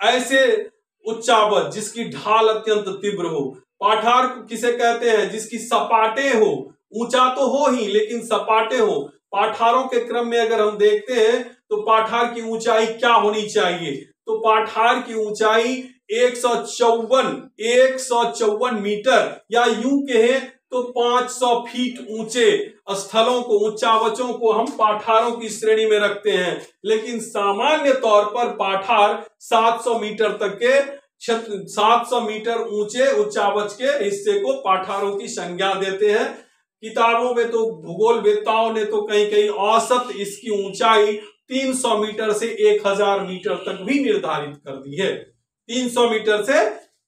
ऐसे उच्चावच जिसकी ढाल अत्यंत तीव्र हो। पाठार किसे कहते हैं, जिसकी सपाटे हो, ऊंचा तो हो ही लेकिन सपाटे हो। पाठारों के क्रम में अगर हम देखते हैं तो पाठार की ऊंचाई क्या होनी चाहिए, तो पाठार की ऊंचाई 154 मीटर, या यूं कहें तो 500 फीट ऊंचे स्थलों को, ऊंचावचों को हम पाठारों की श्रेणी में रखते हैं। लेकिन सामान्य तौर पर पाठार 700 मीटर तक के 700 मीटर ऊंचे उच्चावच के हिस्से को पाठारों की संज्ञा देते हैं। किताबों में तो भूगोल वेत्ताओं ने तो कहीं कहीं औसत इसकी ऊंचाई 300 मीटर से 1000 मीटर तक भी निर्धारित कर दी है। 300 मीटर से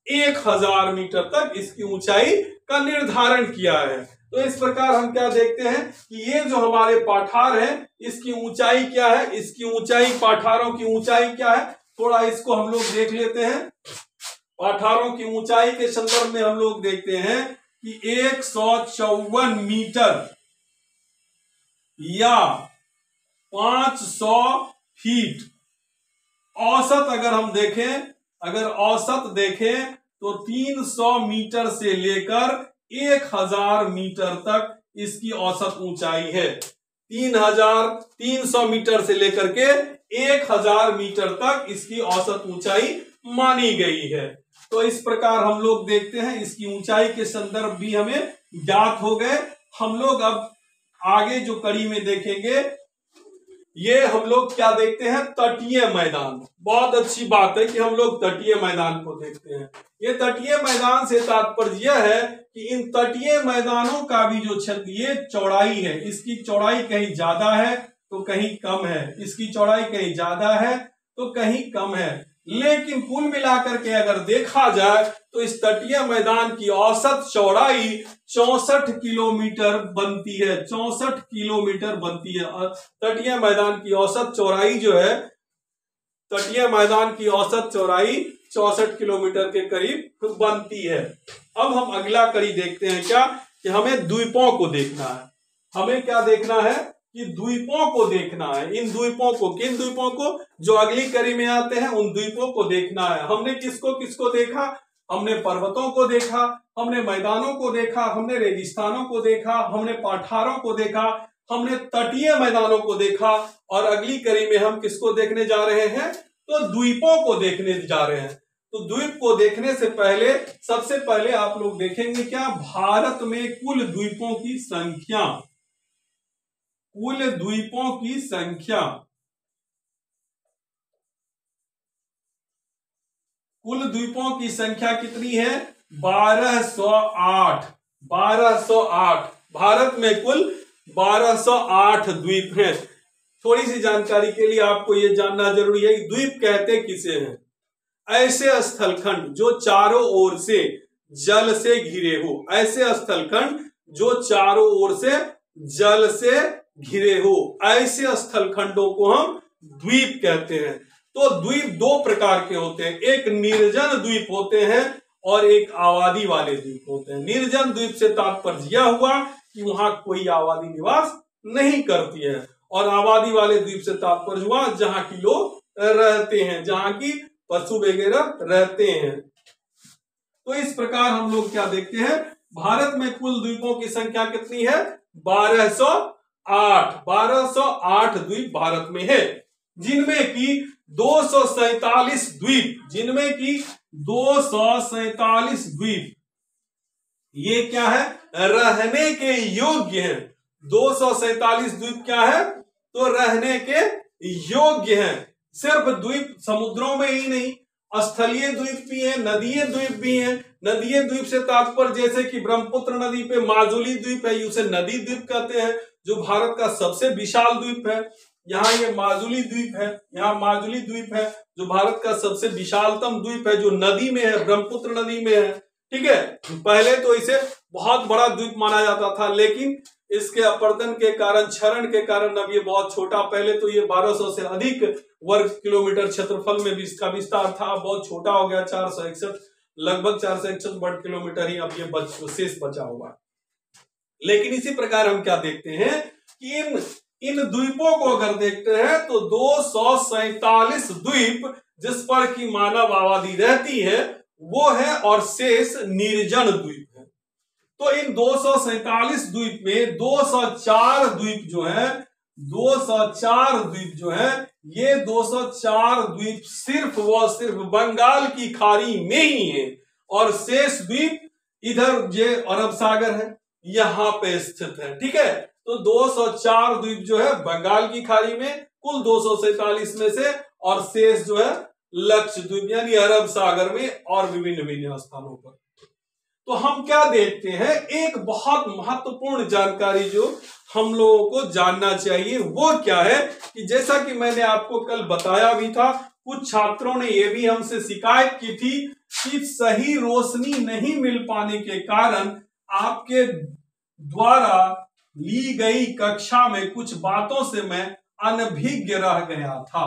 1000 मीटर तक इसकी ऊंचाई का निर्धारण किया है। तो इस प्रकार हम क्या देखते हैं कि ये जो हमारे पाठार हैं, इसकी ऊंचाई क्या है, इसकी ऊंचाई, पाठारों की ऊंचाई क्या है, थोड़ा इसको हम लोग देख लेते हैं। पाठारों की ऊंचाई के संदर्भ में हम लोग देखते हैं कि 154 मीटर या 500 फीट औसत, अगर हम देखें, अगर औसत देखें तो 300 मीटर से लेकर 1000 मीटर तक इसकी औसत ऊंचाई है। 3300 मीटर से लेकर के 1000 मीटर तक इसकी औसत ऊंचाई मानी गई है। तो इस प्रकार हम लोग देखते हैं, इसकी ऊंचाई के संदर्भ भी हमें ज्ञात हो गए। हम लोग अब आगे जो कड़ी में देखेंगे, ये हम लोग क्या देखते हैं, तटीय मैदान। बहुत अच्छी बात है कि हम लोग तटीय मैदान को देखते हैं। ये तटीय मैदान से तात्पर्य यह है कि इन तटीय मैदानों का भी जो क्षेत्र, ये चौड़ाई है, इसकी चौड़ाई कहीं ज्यादा है तो कहीं कम है, इसकी चौड़ाई कहीं ज्यादा है तो कहीं कम है, लेकिन कुल मिलाकर के अगर देखा जाए तो इस तटीय मैदान की औसत चौड़ाई 64 किलोमीटर बनती है। 64 किलोमीटर बनती है। और तटीय मैदान की औसत चौड़ाई जो है, तटीय मैदान की औसत चौड़ाई 64 किलोमीटर के करीब बनती है। अब हम अगला कड़ी देखते हैं, क्या कि हमें द्वीपों को देखना है। हमें क्या देखना है कि द्वीपों को देखना है। इन द्वीपों को, किन द्वीपों को, जो अगली कड़ी में आते हैं उन द्वीपों को देखना है। हमने किसको किसको देखा, हमने पर्वतों को देखा, हमने मैदानों को देखा, हमने रेगिस्तानों को देखा, हमने पठारों को देखा, हमने तटीय मैदानों को देखा, और अगली कड़ी में हम किसको देखने जा रहे हैं, तो द्वीपों को देखने जा रहे हैं। तो द्वीप को देखने से पहले सबसे पहले आप लोग देखेंगे क्या, भारत में कुल द्वीपों की संख्या, कुल द्वीपों की संख्या, कुल द्वीपों की संख्या कितनी है, 1208। 1208 भारत में कुल 1208 द्वीप हैं। थोड़ी सी जानकारी के लिए आपको यह जानना जरूरी है कि द्वीप कहते किसे हैं, ऐसे स्थलखंड जो चारों ओर से जल से घिरे हो, ऐसे स्थलखंड जो चारों ओर से जल से घिरे हो, ऐसे स्थलखंडों को हम द्वीप कहते हैं। तो द्वीप दो प्रकार के होते हैं, एक निर्जन द्वीप होते हैं और एक आबादी वाले द्वीप होते हैं। निर्जन द्वीप से तात्पर्य यह हुआ कि वहां कोई आबादी निवास नहीं करती है, और आबादी वाले द्वीप से तात्पर्य हुआ जहां की लोग रहते हैं, जहां की पशु वगैरह रहते हैं। तो इस प्रकार हम लोग क्या देखते हैं, भारत में कुल द्वीपों की संख्या कितनी है, 1208। 1208 द्वीप भारत में है, जिनमें की 247 द्वीप, जिनमें की 247 द्वीप ये क्या है, रहने के योग्य हैं। 247 द्वीप क्या है, तो रहने के योग्य हैं। सिर्फ द्वीप समुद्रों में ही नहीं, स्थलीय द्वीप भी है, नदीय द्वीप भी है। नदीय द्वीप से तात्पर्य जैसे कि ब्रह्मपुत्र नदी पे माजुली द्वीप है, उसे नदी द्वीप कहते हैं, जो भारत का सबसे विशाल द्वीप है। यहाँ ये माजुली द्वीप है, यहाँ माजुली द्वीप है जो भारत का सबसे विशालतम द्वीप है, जो नदी में है, ब्रह्मपुत्र नदी में है। ठीक है, पहले तो इसे बहुत बड़ा द्वीप माना जाता था, लेकिन इसके अपरदन के कारण, क्षरण के कारण अब ये बहुत छोटा, पहले तो ये 1200 से अधिक वर्ग किलोमीटर क्षेत्रफल में भी इसका विस्तार था, बहुत छोटा हो गया, 461, लगभग 461 वर्ग किलोमीटर ही अब ये शेष बचा हुआ। लेकिन इसी प्रकार हम क्या देखते हैं कि इन द्वीपों को अगर देखते हैं तो 247 द्वीप जिस पर की मानव आबादी रहती है वो है, और शेष निर्जन द्वीप है। तो इन 247 द्वीप में 204 द्वीप जो है, 204 द्वीप जो है, ये 204 द्वीप सिर्फ व सिर्फ बंगाल की खाड़ी में ही है, और शेष द्वीप इधर ये अरब सागर है, यहां पे स्थित है। ठीक है, तो 204 द्वीप जो है बंगाल की खाड़ी में, कुल 247 में से, और शेष जो है लक्षद्वीप यानी अरब सागर में और विभिन्न विभिन्न स्थानों पर। तो हम क्या देखते हैं, एक बहुत महत्वपूर्ण जानकारी जो हम लोगों को जानना चाहिए वो क्या है कि जैसा कि मैंने आपको कल बताया भी था, कुछ छात्रों ने यह भी हमसे शिकायत की थी कि सही रोशनी नहीं मिल पाने के कारण आपके द्वारा ली गई कक्षा में कुछ बातों से मैं अनभिज्ञ रह गया था।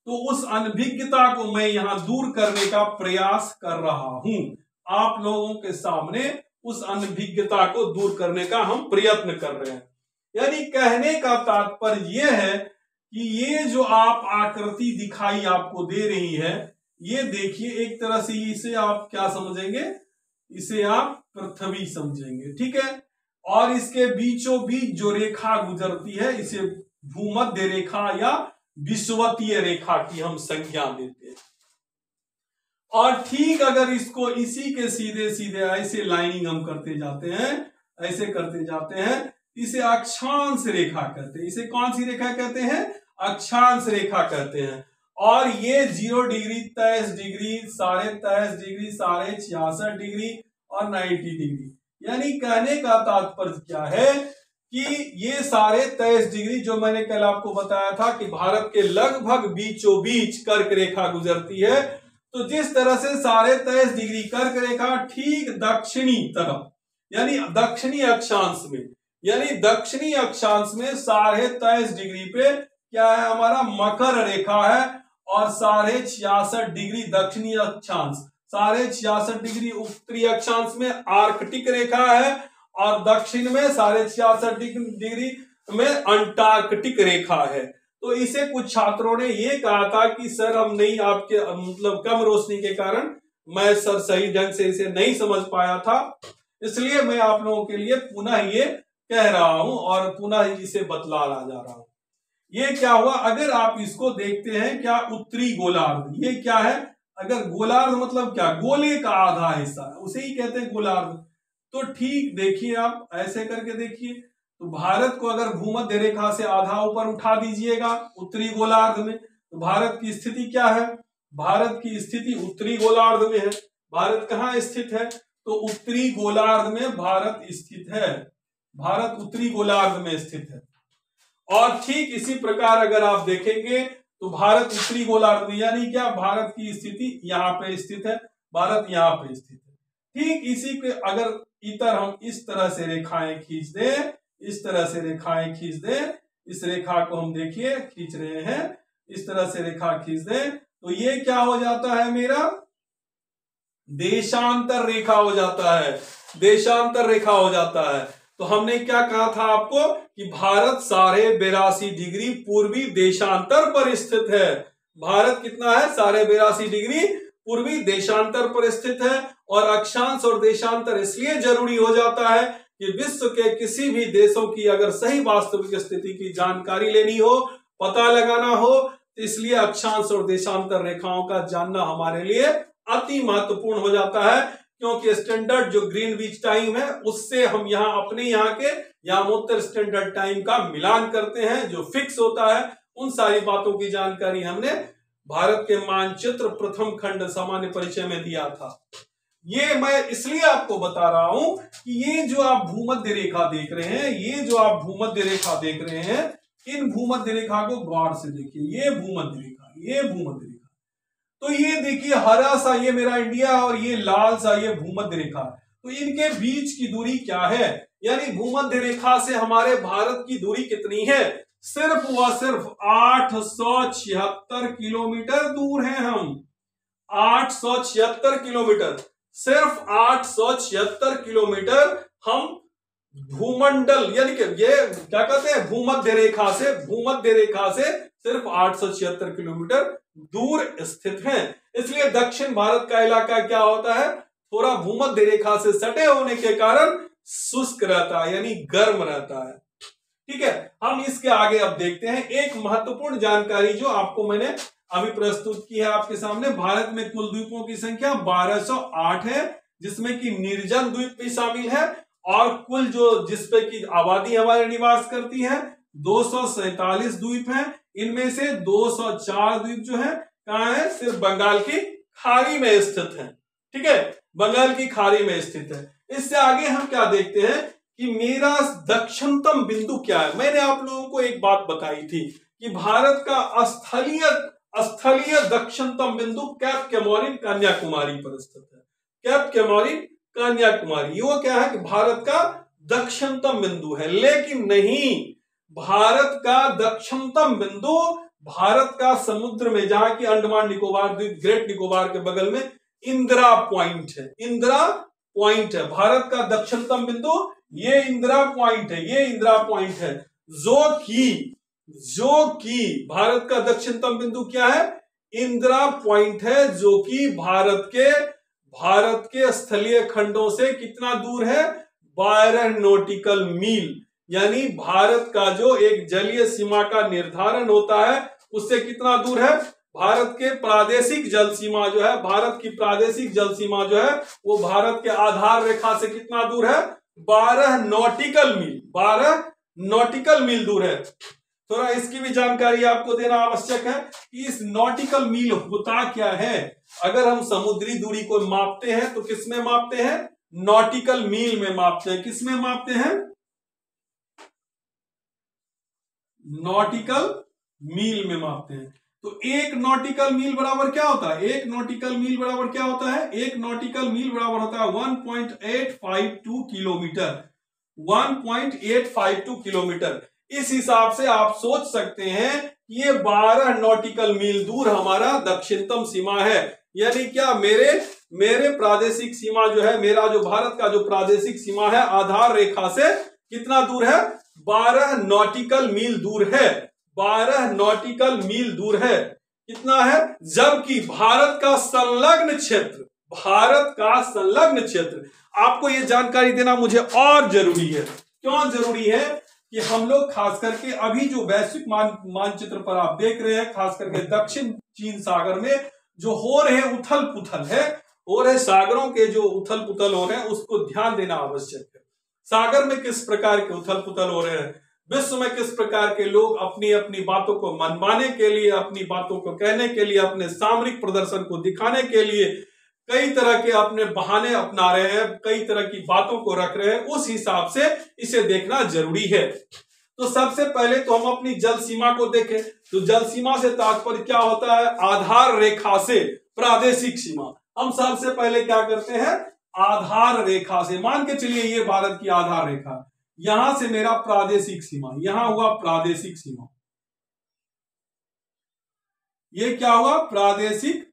तो उस अनभिज्ञता को मैं यहां दूर करने का प्रयास कर रहा हूं। आप लोगों के सामने उस अनभिज्ञता को दूर करने का हम प्रयत्न कर रहे हैं। यानी कहने का तात्पर्य यह है कि ये जो आप आकृति दिखाई आपको दे रही है, ये देखिए, एक तरह से इसे आप क्या समझेंगे, इसे आप पृथ्वी समझेंगे। ठीक है, और इसके बीचों बीच जो रेखा गुजरती है इसे भूमध्य रेखा या विषुवतीय रेखा की हम संज्ञा देते हैं। और ठीक अगर इसको इसी के सीधे सीधे ऐसे लाइनिंग हम करते जाते हैं, ऐसे करते जाते हैं, इसे अक्षांश रेखा कहते हैं। इसे कौन सी रेखा कहते हैं? अक्षांश रेखा कहते हैं। और ये 0 डिग्री, 23 डिग्री, 23.5 डिग्री, 66.5 डिग्री और 90 डिग्री, यानी कहने का तात्पर्य क्या है कि ये 23.5 डिग्री जो मैंने कल आपको बताया था कि भारत के लगभग बीचों बीच कर्क रेखा गुजरती है, तो जिस तरह से 23.5 डिग्री कर्क रेखा ठीक दक्षिणी तरफ यानी दक्षिणी अक्षांश में, यानी दक्षिणी अक्षांश में 23.5 डिग्री पे क्या है? हमारा मकर रेखा है। और 66.5 डिग्री दक्षिणी अक्षांश, 66.5 डिग्री उत्तरी अक्षांश में आर्कटिक रेखा है और दक्षिण में 66.5 डिग्री में अंटार्कटिक रेखा है। तो इसे कुछ छात्रों ने ये कहा था कि सर हम नहीं, आपके मतलब कम रोशनी के कारण मैं सर सही ढंग से इसे नहीं समझ पाया था, इसलिए मैं आप लोगों के लिए पुनः ये कह रहा हूं और पुनः इसे बतला जा रहा हूं। ये क्या हुआ? अगर आप इसको देखते हैं, क्या उत्तरी गोलार्ध, ये क्या है? अगर गोलार्ध मतलब क्या? गोले का आधा हिस्सा, उसे ही कहते हैं गोलार्ध। तो ठीक देखिए, आप ऐसे करके देखिए, तो भारत को अगर भूमध्य रेखा से आधा ऊपर उठा दीजिएगा उत्तरी गोलार्ध में, तो भारत की स्थिति क्या है? भारत की स्थिति उत्तरी गोलार्ध में है। भारत कहाँ स्थित है? तो उत्तरी गोलार्ध में भारत स्थित है। भारत उत्तरी गोलार्ध में स्थित है। और ठीक इसी प्रकार अगर आप देखेंगे तो भारत उत्तरी गोलार्ध में, यानी क्या? भारत की स्थिति यहाँ पे स्थित है, भारत यहाँ पे स्थित है। ठीक इसी के अगर इतर हम इस तरह से रेखाएं खींच दें, इस तरह से रेखाएं खींच दें, इस रेखा को हम देखिए खींच रहे हैं, इस तरह से रेखा खींच दें, तो ये क्या हो जाता है? मेरा देशांतर रेखा हो जाता है, देशांतर रेखा हो जाता है। तो हमने क्या कहा था आपको कि भारत 82.5 डिग्री पूर्वी देशांतर पर स्थित है। भारत कितना है? 82.5 डिग्री पूर्वी देशांतर पर स्थित है। और अक्षांश और देशांतर इसलिए जरूरी हो जाता है कि विश्व के किसी भी देशों की अगर सही वास्तविक स्थिति की जानकारी लेनी हो, पता लगाना हो, तो इसलिए अक्षांश और देशांतर रेखाओं का जानना हमारे लिए अति महत्वपूर्ण हो जाता है। क्योंकि स्टैंडर्ड जो ग्रीनविच टाइम है उससे हम यहाँ अपने यहाँ के यामोत्तर स्टैंडर्ड टाइम का मिलान करते हैं जो फिक्स होता है। उन सारी बातों की जानकारी हमने भारत के मानचित्र प्रथम खंड सामान्य परिचय में दिया था। ये मैं इसलिए आपको बता रहा हूं कि ये जो आप भूमध्य रेखा देख रहे हैं, ये जो आप भूमध्य रेखा देख रहे हैं, इन भूमध्य रेखा को गौर से देखिए। ये भूमध्य रेखा, ये भूमध्य रेखा, तो ये देखिए हरा सा ये मेरा इंडिया और ये लाल सा ये भूमध्य रेखा। तो इनके बीच की दूरी क्या है? यानी भूमध्य रेखा से हमारे भारत की दूरी कितनी है? सिर्फ व सिर्फ 876 किलोमीटर दूर हैं हम। 876 किलोमीटर, सिर्फ 876 किलोमीटर हम भूमंडल यानी कि ये क्या कहते हैं भूमध्य रेखा से सिर्फ 876 किलोमीटर दूर स्थित हैं। इसलिए दक्षिण भारत का इलाका क्या होता है? थोड़ा भूमध्य रेखा से सटे होने के कारण शुष्क रहता है, यानी गर्म रहता है। ठीक है, हम इसके आगे अब देखते हैं एक महत्वपूर्ण जानकारी जो आपको मैंने अभी प्रस्तुत की है आपके सामने। भारत में कुल द्वीपों की संख्या 1208 है, जिसमें कि निर्जन द्वीप भी शामिल है, और कुल जो जिसपे की आबादी हमारे निवास करती है 247 द्वीप हैं। इनमें से 204 द्वीप जो है कहाँ है? सिर्फ बंगाल की खाड़ी में स्थित है। ठीक है, बंगाल की खाड़ी में स्थित है। इससे आगे हम क्या देखते हैं कि मेरा दक्षिणतम बिंदु क्या है। मैंने आप लोगों को एक बात बताई थी कि भारत का स्थलीय दक्षिणतम बिंदु कैप कैमोरिन कन्याकुमारी पर स्थित है। कैप कैमोरिन कन्याकुमारी वो क्या है कि भारत का दक्षिणतम बिंदु है। लेकिन नहीं, भारत का दक्षिणतम बिंदु भारत का समुद्र में जहां की अंडमान निकोबार द्वीप ग्रेट निकोबार के बगल में इंदिरा पॉइंट है। इंदिरा पॉइंट है भारत का दक्षिणतम बिंदु। ये इंदिरा पॉइंट है, ये इंदिरा पॉइंट है जो कि भारत का दक्षिणतम बिंदु क्या है? इंदिरा पॉइंट है, जो कि भारत के स्थलीय खंडों से कितना दूर है? 12 नॉटिकल मील, यानी भारत का जो एक जलीय सीमा का निर्धारण होता है उससे कितना दूर है? भारत के प्रादेशिक जल सीमा जो है, भारत की प्रादेशिक जल सीमा जो है वो भारत के आधार रेखा से कितना दूर है? 12 नॉटिकल मील, 12 नॉटिकल मील दूर है। थोड़ा इसकी भी जानकारी आपको देना आवश्यक है कि इस नॉटिकल मील होता क्या है। अगर हम समुद्री दूरी को मापते हैं तो किस में मापते हैं? नॉटिकल मील में मापते हैं। किस में मापते हैं? नॉटिकल मील में मापते हैं। तो एक नॉटिकल मील बराबर क्या होता है? एक नॉटिकल मील बराबर क्या होता है? एक नॉटिकल मील बराबर होता है 1.852 किलोमीटर, 1.852 किलोमीटर। इस हिसाब से आप सोच सकते हैं कि ये 12 नॉटिकल मील दूर हमारा दक्षिणतम सीमा है। यानी क्या मेरे प्रादेशिक सीमा जो है, मेरा जो भारत का जो प्रादेशिक सीमा है आधार रेखा से कितना दूर है? 12 नॉटिकल मील दूर है, 12 नॉटिकल मील दूर है। कितना है? जबकि भारत का संलग्न क्षेत्र, भारत का संलग्न क्षेत्र, आपको यह जानकारी देना मुझे और जरूरी है। क्यों जरूरी है? कि हम लोग खास करके अभी जो वैश्विक मानचित्र पर आप देख रहे हैं, खास करके दक्षिण चीन सागर में जो हो रहे उथल पुथल है, हो रहे सागरों के जो उथल पुथल हो रहे हैं उसको ध्यान देना आवश्यक है। सागर में किस प्रकार के उथल पुथल हो रहे हैं, विश्व में किस प्रकार के लोग अपनी अपनी बातों को मनवाने के लिए, अपनी बातों को कहने के लिए, अपने सामरिक प्रदर्शन को दिखाने के लिए कई तरह के अपने बहाने अपना रहे हैं, कई तरह की बातों को रख रहे हैं, उस हिसाब से इसे देखना जरूरी है। तो सबसे पहले तो हम अपनी जल सीमा को देखें। तो जल सीमा से तात्पर्य क्या होता है? आधार रेखा से प्रादेशिक सीमा। हम सबसे पहले क्या करते हैं? आधार रेखा से, मान के चलिए ये भारत की आधार रेखा, यहां से मेरा प्रादेशिक सीमा, यहां हुआ प्रादेशिक सीमा, ये क्या हुआ? प्रादेशिक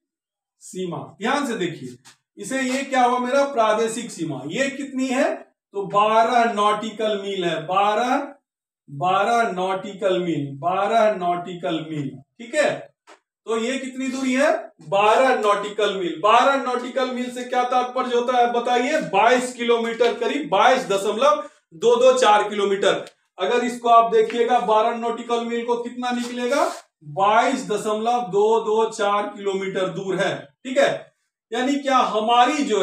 सीमा। ध्यान से देखिए, इसे ये क्या हुआ? मेरा प्रादेशिक सीमा। ये कितनी है? तो 12 नॉटिकल मील है, 12 नॉटिकल मील, 12 नॉटिकल मील। ठीक है, तो ये कितनी दूरी है? 12 नॉटिकल मील। 12 नॉटिकल मील से क्या तात्पर्य होता है बताइए? 22 किलोमीटर, करीब 22.224 किलोमीटर। अगर इसको आप देखिएगा 12 नॉटिकल मील को कितना निकलेगा? 22.224 किलोमीटर दूर है। ठीक है, यानी क्या हमारी जो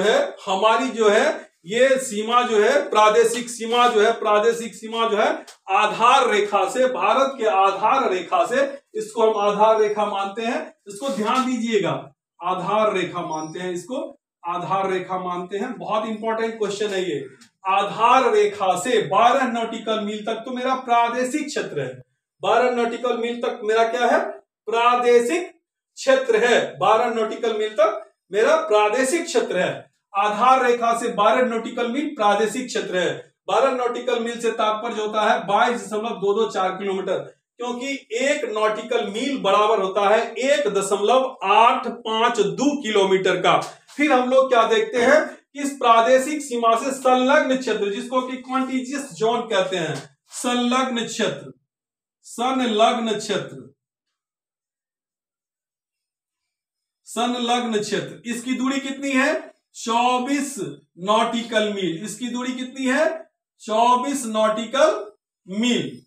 है ये सीमा जो है, प्रादेशिक सीमा जो है, प्रादेशिक सीमा जो है आधार रेखा से, भारत के आधार रेखा से, इसको हम आधार रेखा मानते हैं। इसको ध्यान दीजिएगा, आधार रेखा मानते हैं, इसको आधार रेखा मानते हैं। बहुत इंपॉर्टेंट क्वेश्चन है ये। आधार रेखा से 12 नॉटिकल मील तक तो मेरा प्रादेशिक क्षेत्र है। 12 नॉटिकल मील तक मेरा क्या है? प्रादेशिक क्षेत्र है। 12 नॉटिकल मील तक मेरा प्रादेशिक क्षेत्र है। आधार रेखा से 12 नॉटिकल मील प्रादेशिक क्षेत्र है। 12 नॉटिकल मील से तात्पर्य होता है 22.224 किलोमीटर, क्योंकि एक नॉटिकल मील बराबर होता है 1.852 किलोमीटर का। फिर हम लोग क्या देखते हैं? इस प्रादेशिक सीमा से संलग्न क्षेत्र, जिसको कि कॉन्टिजियस जोन कहते हैं, संलग्न क्षेत्र, संलग्न क्षेत्र, संलग्न क्षेत्र, इसकी दूरी कितनी है? 24 नॉटिकल मील। इसकी दूरी कितनी है? 24 नॉटिकल मील।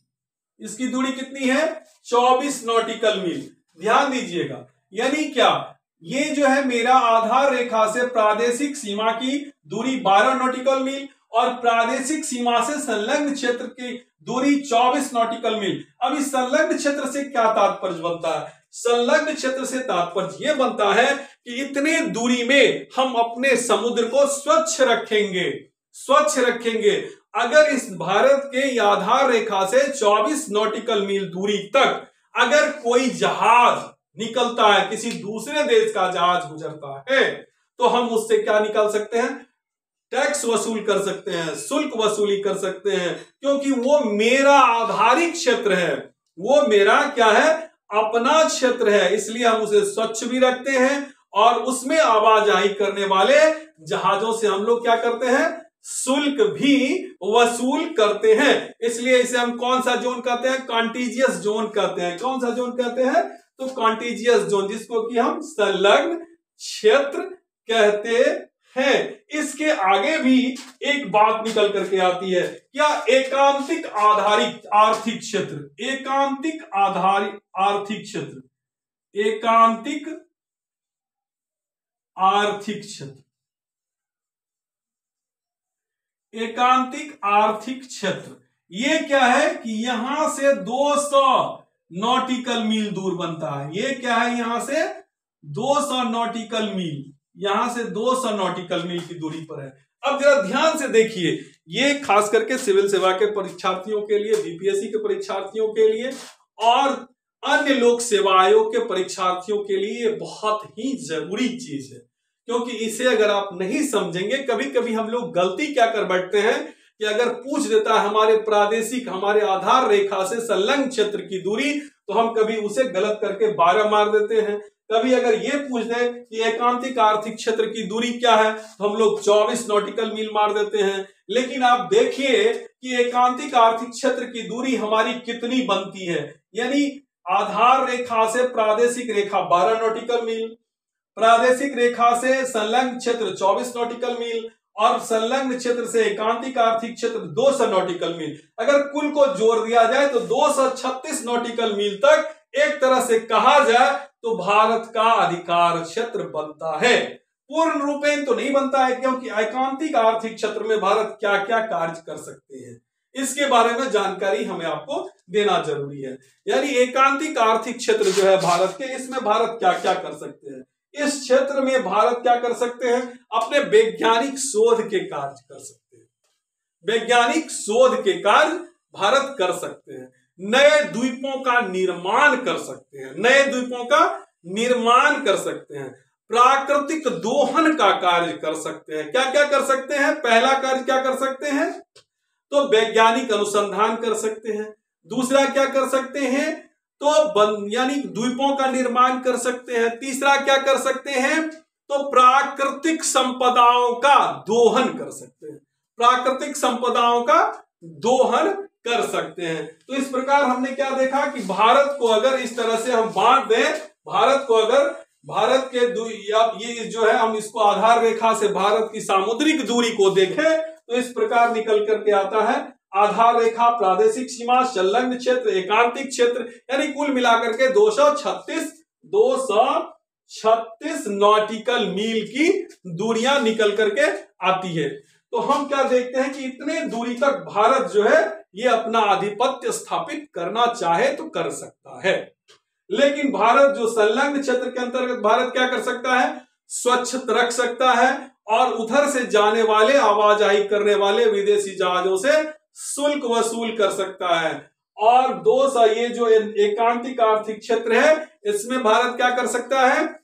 इसकी दूरी कितनी है? 24 नॉटिकल मील। ध्यान दीजिएगा, यानी क्या ये जो है मेरा आधार रेखा से प्रादेशिक सीमा की दूरी 12 नॉटिकल मील और प्रादेशिक सीमा से संलग्न क्षेत्र की दूरी 24 नॉटिकल मील। अब इस संलग्न क्षेत्र से क्या तात्पर्य बनता है? संलग्न क्षेत्र से तात्पर्य यह बनता है कि इतने दूरी में हम अपने समुद्र को स्वच्छ रखेंगे, स्वच्छ रखेंगे। अगर इस भारत के आधार रेखा से 24 नॉटिकल मील दूरी तक अगर कोई जहाज निकलता है, किसी दूसरे देश का जहाज गुजरता है, तो हम उससे क्या निकाल सकते हैं? टैक्स वसूल कर सकते हैं, शुल्क वसूली कर सकते हैं, क्योंकि वो मेरा आधारिक क्षेत्र है, वो मेरा क्या है? अपना क्षेत्र है। इसलिए हम उसे स्वच्छ भी रखते हैं और उसमें आवाजाही करने वाले जहाजों से हम लोग क्या करते हैं? शुल्क भी वसूल करते हैं। इसलिए इसे हम कौन सा जोन कहते हैं? कॉन्टिजियस जोन कहते हैं। कौन सा जोन कहते हैं? तो कॉन्टिजियस जोन, जिसको कि हम संलग्न क्षेत्र कहते है। इसके आगे भी एक बात निकल करके आती है, क्या एकांतिक आधारित आर्थिक क्षेत्र, एकांतिक आधारित आर्थिक क्षेत्र, एकांतिक आर्थिक क्षेत्र, एकांतिक आर्थिक क्षेत्र ये क्या है कि यहां से 200 नॉटिकल मील दूर बनता है। ये क्या है, यहां से 200 नॉटिकल मील, यहां से 200 नॉटिकल मील की दूरी पर है। अब जरा ध्यान से देखिए, ये खास करके सिविल सेवा के परीक्षार्थियों के लिए, बीपीएससी के परीक्षार्थियों के लिए और अन्य लोक सेवा आयोग के परीक्षार्थियों के लिए बहुत ही जरूरी चीज है, क्योंकि इसे अगर आप नहीं समझेंगे, कभी कभी हम लोग गलती क्या कर बैठते हैं कि अगर पूछ देता है हमारे प्रादेशिक, हमारे आधार रेखा से संलग्न क्षेत्र की दूरी, तो हम कभी उसे गलत करके 12 मार देते हैं। कभी अगर ये पूछ दे कि एकांतिक आर्थिक क्षेत्र की दूरी क्या है, तो हम लोग 24 नॉटिकल मील मार देते हैं। लेकिन आप देखिए कि एकांतिक आर्थिक क्षेत्र की दूरी हमारी कितनी बनती है, यानी आधार रेखा से प्रादेशिक रेखा 12 नॉटिकल मील, प्रादेशिक रेखा से संलग्न क्षेत्र 24 नॉटिकल मील और संलग्न क्षेत्र से एकांतिक आर्थिक क्षेत्र 200 नॉटिकल मील। अगर कुल को जोड़ दिया जाए तो 236 नॉटिकल मील तक एक तरह से कहा जाए तो भारत का अधिकार क्षेत्र बनता है। पूर्ण रूपेण तो नहीं बनता है, क्योंकि एकांतिक आर्थिक क्षेत्र में भारत क्या क्या कार्य कर सकते हैं, इसके बारे में जानकारी हमें आपको देना जरूरी है। यानी एकांतिक आर्थिक क्षेत्र जो है भारत के, इसमें भारत क्या क्या कर सकते हैं। इस क्षेत्र में भारत क्या कर सकते हैं, अपने वैज्ञानिक शोध के कार्य कर सकते हैं, वैज्ञानिक शोध के कार्य भारत कर सकते हैं, नए द्वीपों का निर्माण कर सकते हैं, नए द्वीपों का निर्माण कर सकते हैं, प्राकृतिक दोहन का कार्य कर सकते हैं। क्या क्या कर सकते हैं, पहला कार्य क्या कर सकते हैं, तो वैज्ञानिक अनुसंधान कर सकते हैं। दूसरा क्या कर सकते हैं, तो यानी द्वीपों का निर्माण कर सकते हैं। तीसरा क्या कर सकते हैं, तो प्राकृतिक संपदाओं का दोहन कर सकते हैं, प्राकृतिक संपदाओं का दोहन कर सकते हैं। तो इस प्रकार हमने क्या देखा कि भारत को अगर इस तरह से हम बांट दें, भारत को अगर भारत के ये जो है हम इसको आधार रेखा से भारत की सामुद्रिक दूरी को देखें तो इस प्रकार निकल करके आता है आधार रेखा, प्रादेशिक सीमा, संलग्न क्षेत्र, एकांतिक क्षेत्र, यानी कुल मिलाकर के 236 नॉटिकल मील की दूरियां निकल करके आती है। तो हम क्या देखते हैं कि इतने दूरी तक भारत जो है ये अपना आधिपत्य स्थापित करना चाहे तो कर सकता है। लेकिन भारत जो संलग्न क्षेत्र के अंतर्गत भारत क्या कर सकता है, स्वच्छ रख सकता है और उधर से जाने वाले, आवाजाही करने वाले विदेशी जहाजों से शुल्क वसूल कर सकता है। और 200 ये जो एकांतिक आर्थिक क्षेत्र है, इसमें भारत क्या कर सकता है,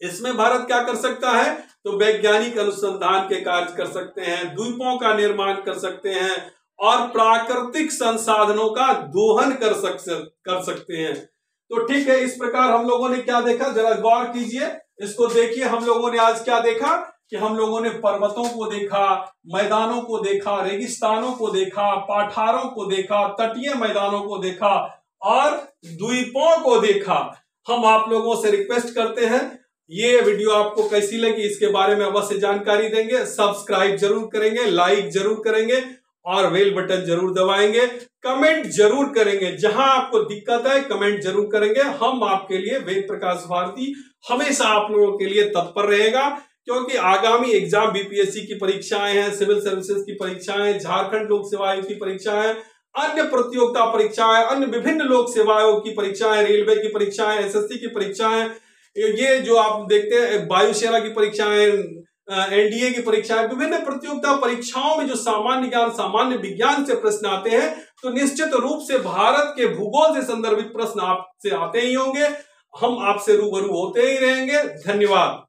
इसमें भारत क्या कर सकता है, तो वैज्ञानिक अनुसंधान के कार्य कर सकते हैं, द्वीपों का निर्माण कर सकते हैं और प्राकृतिक संसाधनों का दोहन कर सकते हैं। तो ठीक है, इस प्रकार हम लोगों ने क्या देखा, जरा गौर कीजिए, इसको देखिए। हम लोगों ने आज क्या देखा कि हम लोगों ने पर्वतों को देखा, मैदानों को देखा, रेगिस्तानों को देखा, पाठारों को देखा, तटीय मैदानों को देखा और द्वीपों को देखा। हम आप लोगों से रिक्वेस्ट करते हैं, ये वीडियो आपको कैसी लगी इसके बारे में अवश्य जानकारी देंगे, सब्सक्राइब जरूर करेंगे, लाइक जरूर करेंगे और बेल बटन जरूर दबाएंगे, कमेंट जरूर करेंगे। जहां आपको दिक्कत है कमेंट जरूर करेंगे। हम आपके लिए, वेद प्रकाश भारती हमेशा आप लोगों के लिए तत्पर रहेगा, क्योंकि आगामी एग्जाम बीपीएससी की परीक्षाएं हैं, सिविल सर्विसेज की परीक्षाएं, झारखंड लोक सेवा आयोग की परीक्षाएं, अन्य प्रतियोगिता परीक्षाएं, अन्य विभिन्न लोक सेवा आयोग की परीक्षाएं, रेलवे की परीक्षाएं, एसएससी की परीक्षाएं, ये जो आप देखते हैं वायुसेना की परीक्षाएं, एनडीए की परीक्षाएं, विभिन्न प्रतियोगिता परीक्षाओं में जो सामान्य ज्ञान, सामान्य विज्ञान से प्रश्न आते हैं, तो निश्चित रूप से भारत के भूगोल से संदर्भित प्रश्न आपसे आते ही होंगे। हम आपसे रूबरू होते ही रहेंगे। धन्यवाद।